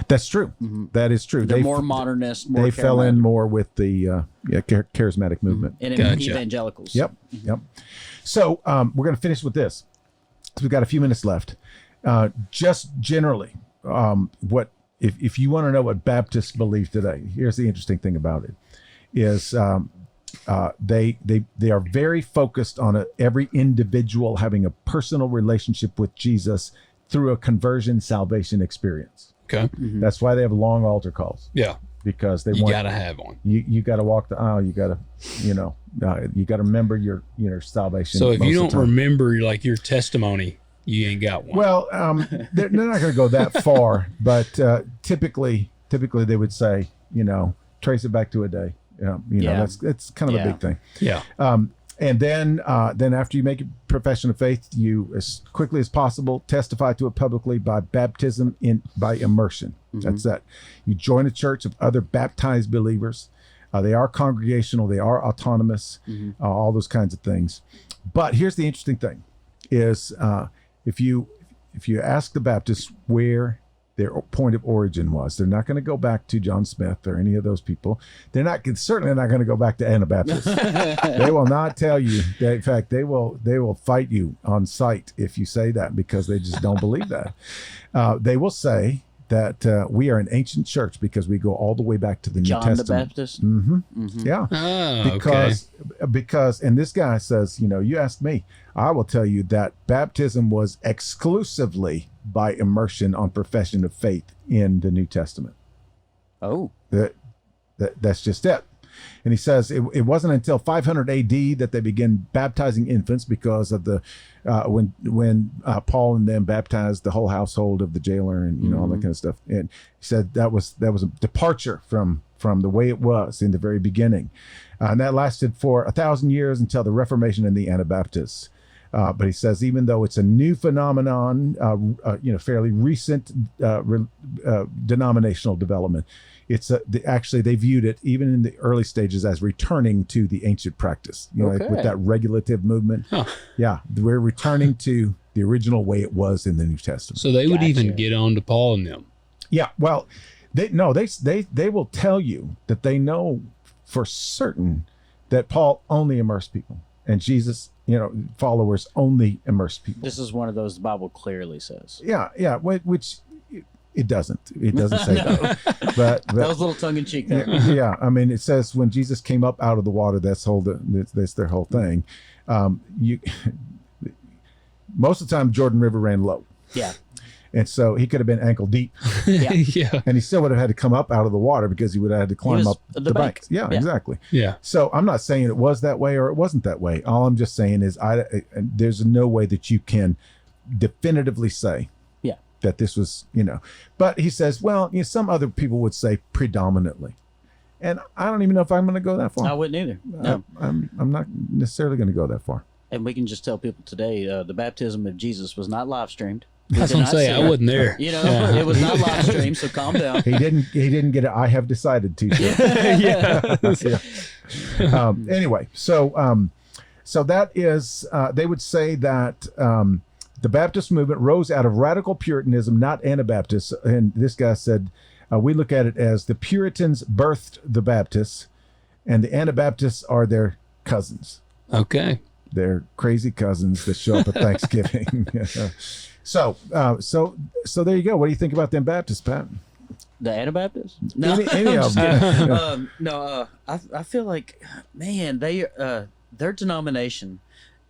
B: That's true. That is true.
C: They're more modernist. More
B: they fell in more with the charismatic movement.
C: and
A: Gotcha.
C: evangelicals.
B: Yep. So we're going to finish with this. So we've got a few minutes left. Just generally, what if you want to know what Baptists believe today? Here's the interesting thing about it: is they are very focused on every individual having a personal relationship with Jesus through a conversion salvation experience.
A: Okay.
B: That's why they have long altar calls.
A: Yeah.
B: Because they
A: You
B: want
A: got to have one.
B: you got to walk the aisle. You got to you got to remember your salvation.
A: So if
B: most
A: you
B: of
A: don't
B: the time.
A: remember like your testimony, you ain't got one.
B: Well, they're not going to go that far, but typically they would say, trace it back to a day. That's kind of a big thing.
A: yeah.
B: And then after you make a profession of faith, you as quickly as possible testify to it publicly by baptism by immersion. That's that. You join a church of other baptized believers. They are congregational. They are autonomous. All those kinds of things. But here's the interesting thing: is if you ask the Baptists where their point of origin was, they're not going to go back to John Smith or any of those people. They're certainly not going to go back to Anabaptists. They will not tell you that. In fact, they will fight you on sight if you say that, because they just don't believe that. They will say that we are an ancient church because we go all the way back to the New Testament.
C: John the Baptist.
B: Yeah.
A: Oh,
B: Because and this guy says, you ask me, I will tell you that baptism was exclusively by immersion on profession of faith in the New Testament.
C: Oh.
B: That's just it. And he says it wasn't until 500 AD that they began baptizing infants, because of the when Paul and them baptized the whole household of the jailer and all that kind of stuff. And he said that was a departure from the way it was in the very beginning, and that lasted for 1,000 years until the Reformation and the Anabaptists. But he says even though it's a new phenomenon, fairly recent denominational development, it's actually they viewed it even in the early stages as returning to the ancient practice. Like with that regulative movement. Huh. Yeah, we're returning to the original way it was in the New Testament.
A: so they would even get on to Paul and them.
B: Yeah, well, they will tell you that they know for certain that Paul only immersed people, and Jesus, followers only immerse people.
C: This is one of those the Bible clearly says.
B: Yeah, which it doesn't say that. But
C: That was a little tongue in cheek there.
B: yeah, I mean, it says when Jesus came up out of the water, that's their whole thing. Most of the time, Jordan River ran low.
C: Yeah.
B: And so he could have been ankle deep,
A: Yeah.
B: and he still would have had to come up out of the water because he would have had to climb up the bank. Yeah, exactly.
A: Yeah.
B: So I'm not saying it was that way or it wasn't that way. All I'm just saying is there's no way that you can definitively say that this was, But he says, well, some other people would say predominantly. And I don't even know if I'm going to go that far.
C: I wouldn't either. No.
B: I'm not necessarily going to go that far.
C: And we can just tell people today, the baptism of Jesus was not live streamed.
A: That's what I'm saying. I wasn't there.
C: You know, it was not live streamed, so calm down.
B: He didn't get it. I have decided to.
A: Yeah.
B: Anyway, so that is, they would say that the Baptist movement rose out of radical Puritanism, not Anabaptists. And this guy said, we look at it as the Puritans birthed the Baptists, and the Anabaptists are their cousins.
A: Okay.
B: They're crazy cousins that show up at Thanksgiving. So there you go. What do you think about them Baptists, Pat?
C: The Anabaptists? No,
B: Any of them.
C: I feel like, man, their denomination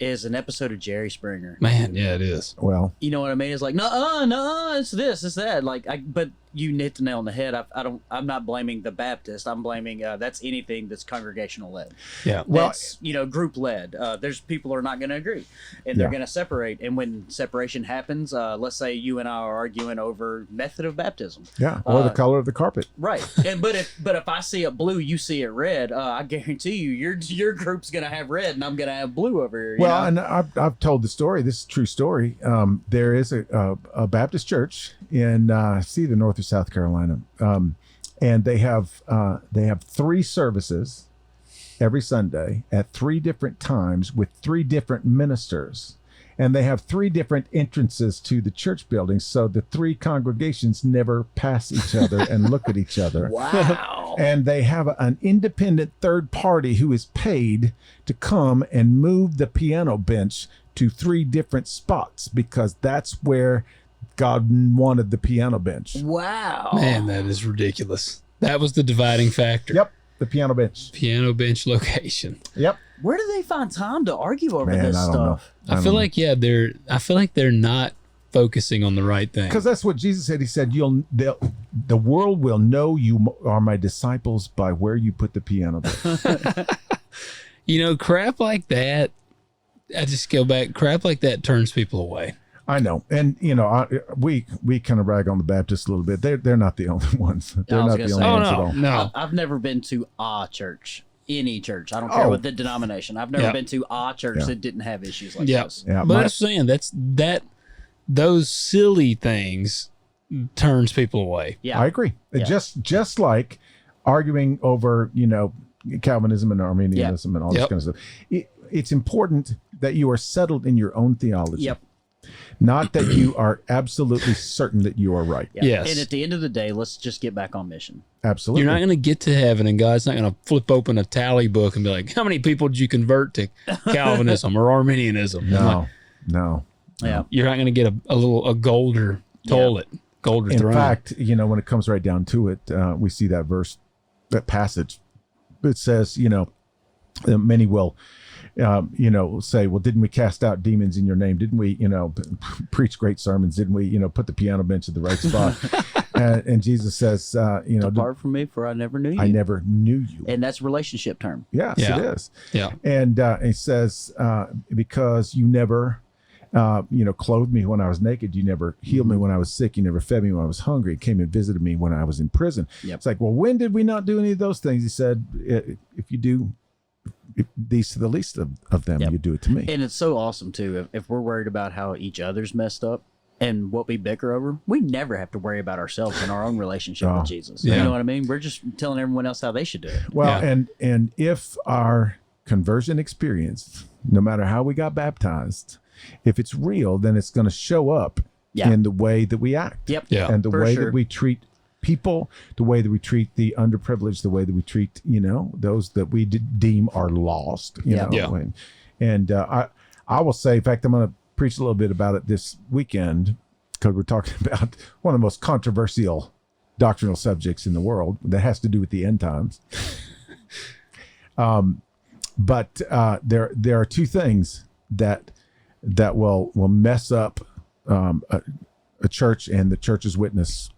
C: is an episode of Jerry Springer.
A: Man, yeah, it is.
B: Well,
C: you know what I mean? It's like, no, it's this, it's that. But you hit the nail on the head. I'm not blaming the Baptist. I'm blaming that's anything that's congregational led.
A: Yeah.
B: Well,
C: That's group led. There's people who are not going to agree, and they're going to separate. And when separation happens, let's say you and I are arguing over method of baptism.
B: Yeah, or the color of the carpet.
C: Right. But if I see it blue, you see it red. I guarantee you, your group's going to have red, and I'm going to have blue over here.
B: Well, and I've told the story. This is a true story. There is a Baptist church in the North or South Carolina, and they have 3 services every Sunday at 3 different times with 3 different ministers, and they have 3 different entrances to the church building, so the 3 congregations never pass each other and look at each other.
C: Wow.
B: And they have an independent third party who is paid to come and move the piano bench to 3 different spots because that's where God wanted the piano bench.
C: Wow.
A: Man, that is ridiculous. That was the dividing factor.
B: Yep, the piano bench.
A: Piano bench location.
B: Yep.
C: Where do they find time to argue over
B: Man,
C: this
B: I don't
C: stuff?
B: know.
A: I feel like they're not focusing on the right thing.
B: Because that's what Jesus said. He said, the world will know you are my disciples by where you put the piano bench.
A: Crap like that, I just go back, crap like that turns people away.
B: I know. And, we kind of rag on the Baptists a little bit. They're not the only ones. They're not the only ones at all.
A: No.
C: I've never been to a church. Any church. I don't care what the denomination. I've never been to a church that didn't have issues like this.
B: Yeah,
A: but I'm saying those silly things turns people away.
C: Yeah.
B: I agree.
C: Yeah.
B: Just like arguing over, Calvinism and Arminianism and all this kind of stuff. It's important that you are settled in your own theology.
C: Yep.
B: Not that you are absolutely certain that you are right.
C: Yeah.
A: Yes.
C: And at the end of the day, let's just get back on mission.
B: Absolutely.
A: You're not going to get to heaven, and God's not going to flip open a tally book and be like, how many people did you convert to Calvinism or Arminianism?
B: No.
C: Yeah.
A: You're not going to get a golder toilet, golder
B: In
A: throne.
B: fact, when it comes right down to it, we see that verse, that passage. It says, many will say, well, didn't we cast out demons in your name? Didn't we, preach great sermons? Didn't we, put the piano bench at the right spot? and Jesus says,
C: depart from me, for I never knew you.
B: I never knew you.
C: And that's a relationship term.
B: Yes,
A: Yeah.
B: it is.
A: Yeah.
B: And it says, because you never, clothed me when I was naked. You never healed me when I was sick. You never fed me when I was hungry. You came and visited me when I was in prison.
C: Yep.
B: It's like, well, when did we not do any of those things? He said, if you do these to the least of them, you do it to me.
C: And it's so awesome too. If we're worried about how each other's messed up and what we bicker over, we never have to worry about ourselves and our own relationship with Jesus.
A: Yeah.
C: You know what I mean? We're just telling everyone else how they should do it.
B: Well,
A: Yeah.
B: and if our conversion experience, no matter how we got baptized, if it's real, then it's going to show up in the way that we act.
C: Yep.
A: Yeah.
B: And the way that we treat people, the way that we treat the underprivileged, the way that we treat, those that we deem are lost, you know.
A: Yeah.
B: And I will say, in fact, I'm going to preach a little bit about it this weekend because we're talking about one of the most controversial doctrinal subjects in the world that has to do with the end times. But there are 2 things that will mess up a church and the church's witness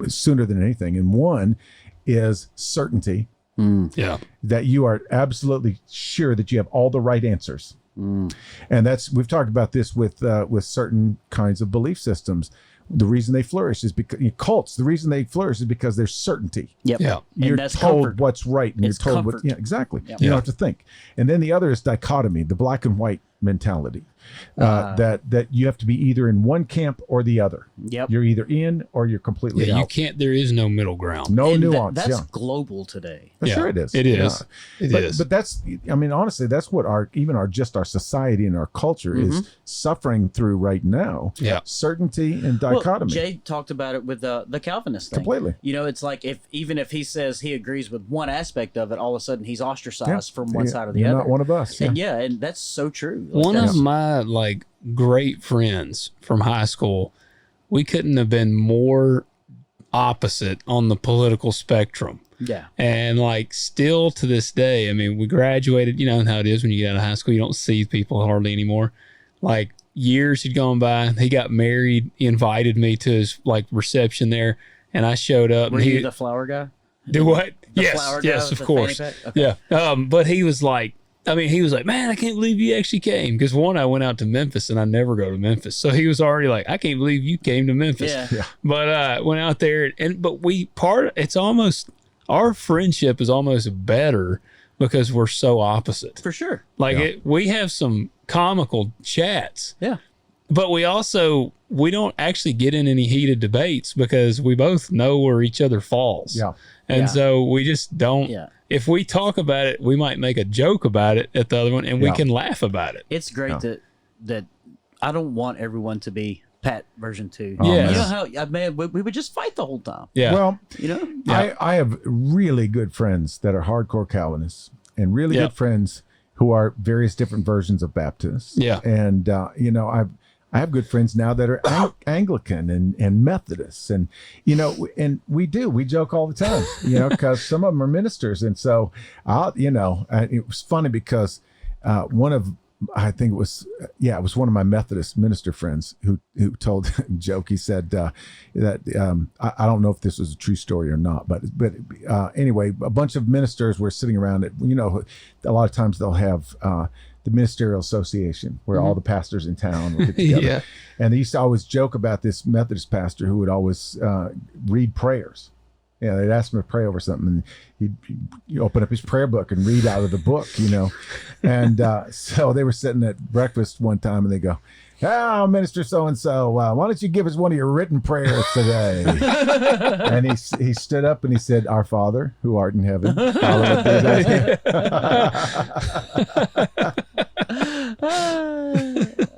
B: sooner than anything. And one is certainty.
A: Yeah.
B: That you are absolutely sure that you have all the right answers. And we've talked about this with certain kinds of belief systems. The reason they flourish is because cults. The reason they flourish is because there's certainty.
C: Yep.
A: Yeah.
B: You're
C: And that's
B: told
C: comfort.
B: what's right, and
C: It's
B: you're told
C: comfort.
B: what. Yeah, exactly.
C: Yep.
B: You
A: Yeah.
B: don't have to think. And then the other is dichotomy, the black and white mentality. That you have to be either in one camp or the other.
C: Yep.
B: You're either in or you're completely
A: Yeah, you
B: out.
A: can't. There is no middle ground.
B: No
C: And
B: nuance.
C: that's
B: yeah.
C: global today.
B: But
A: Yeah,
B: sure it is.
A: It is. It
B: but,
A: is.
B: But that's, I mean, honestly, that's what our society and our culture is suffering through right now.
A: Yeah.
B: Certainty and dichotomy.
C: Well, Jay talked about it with the Calvinist thing.
B: Completely.
C: You know, it's like even if he says he agrees with one aspect of it, all of a sudden he's ostracized from one side or the
B: You're
C: other.
B: not one of us.
C: And and that's so true. Like,
A: One
C: that's-
A: of my great friends from high school, we couldn't have been more opposite on the political spectrum.
C: Yeah.
A: And still to this day, I mean, we graduated, you know how it is when you get out of high school, you don't see people hardly anymore. Years had gone by. He got married. He invited me to his reception there, and I showed up.
C: Were
A: and
C: you the flower guy?
A: do what?
C: The
A: Yes,
C: flower guy
A: yes,
C: with
A: of
C: the
A: course.
C: fanny pack? Okay.
A: Yeah. But he was he was like, man, I can't believe you actually came. Because I went out to Memphis, and I never go to Memphis. So he was already like, I can't believe you came to Memphis.
C: Yeah.
A: But went out there, but it's almost, our friendship is almost better because we're so opposite.
C: For sure.
A: We have some comical chats.
C: Yeah.
A: But we don't actually get in any heated debates because we both know where each other falls.
B: Yeah.
A: And
C: Yeah.
A: so we just don't.
C: Yeah.
A: If we talk about it, we might make a joke about it at the other one, and we
B: Yeah.
A: can laugh about it.
C: It's great that I don't want everyone to be Pat version 2.
A: Oh,
C: You
A: man.
C: know how we would just fight the whole time.
A: Yeah.
B: Well,
C: You know?
A: Yeah.
B: I have really good friends that are hardcore Calvinists and really
A: Yeah.
B: good friends who are various different versions of Baptists.
A: Yeah.
B: And, I have good friends now that are Anglican and Methodists, and and we joke all the time, because some of them are ministers, and so it was funny because I think it was one of my Methodist minister friends who told a joke. He said that I don't know if this was a true story or not, but anyway, a bunch of ministers were sitting around it. A lot of times they'll have the ministerial association where all the pastors in town will get together.
A: Yeah.
B: And they used to always joke about this Methodist pastor who would always read prayers. Yeah, they'd ask him to pray over something, and he'd open up his prayer book and read out of the book, And so they were sitting at breakfast one time, and they go, "Oh, Minister so-and-so, why don't you give us one of your written prayers today?" And he stood up and he said, "Our Father, who art in heaven, hallowed be thy name."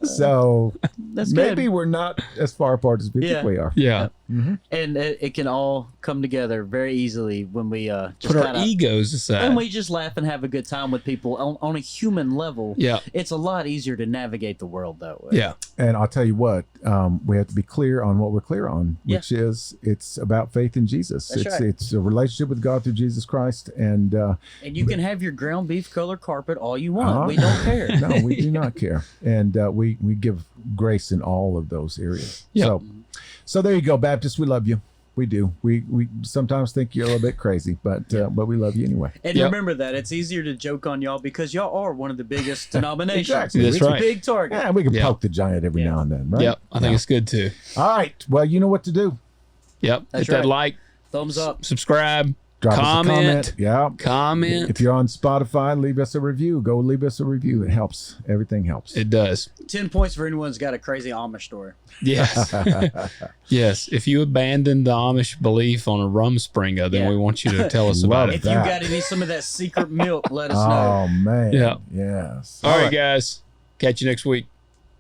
B: So
C: That's
B: maybe
C: good.
B: we're not as far apart as we think we are.
A: Yeah.
C: And it can all come together very easily when we just
A: Put our
C: kinda,
A: egos aside.
C: and we just laugh and have a good time with people on a human level.
A: Yeah.
C: It's a lot easier to navigate the world that way.
A: Yeah.
B: And I'll tell you what, we have to be clear on what we're clear on, which is it's about faith in Jesus.
C: That's
B: It's
C: right.
B: it's a relationship with God through Jesus Christ, and
C: And you can have your ground beef color carpet all you want. We don't care.
B: no, we do not care, and we give grace in all of those areas.
A: Yep.
B: So there you go, Baptists. We love you. We do. We sometimes think you're a little bit crazy, but we love you anyway.
C: And
A: Yep.
C: remember that it's easier to joke on y'all because y'all are one of the biggest denominations.
B: Exactly.
A: That's
C: It's
A: right.
C: a big target.
B: Yeah, we can
A: Yeah.
B: poke the giant every
C: Yeah.
B: now and then, right?
A: Yep. I think it's good too.
B: All right. Well, you know what to do.
A: Yep.
C: That's
A: Hit that
C: right.
A: like,
C: Thumbs up.
A: subscribe,
B: Drop us a
A: comment.
B: Yeah.
A: comment.
B: If you're on Spotify, leave us a review. Go leave us a review. It helps. Everything helps.
A: It does.
C: 10 points for anyone who's got a crazy Amish story.
A: Yes. Yes. If you abandon the Amish belief on a Rumspringa, then
C: Yeah.
A: we want you to tell us
B: Love
A: about
B: it.
A: it.
C: If you got some of that secret milk, let us know.
B: Oh man.
A: Yeah.
B: Yes.
A: All right, guys. Catch you next week.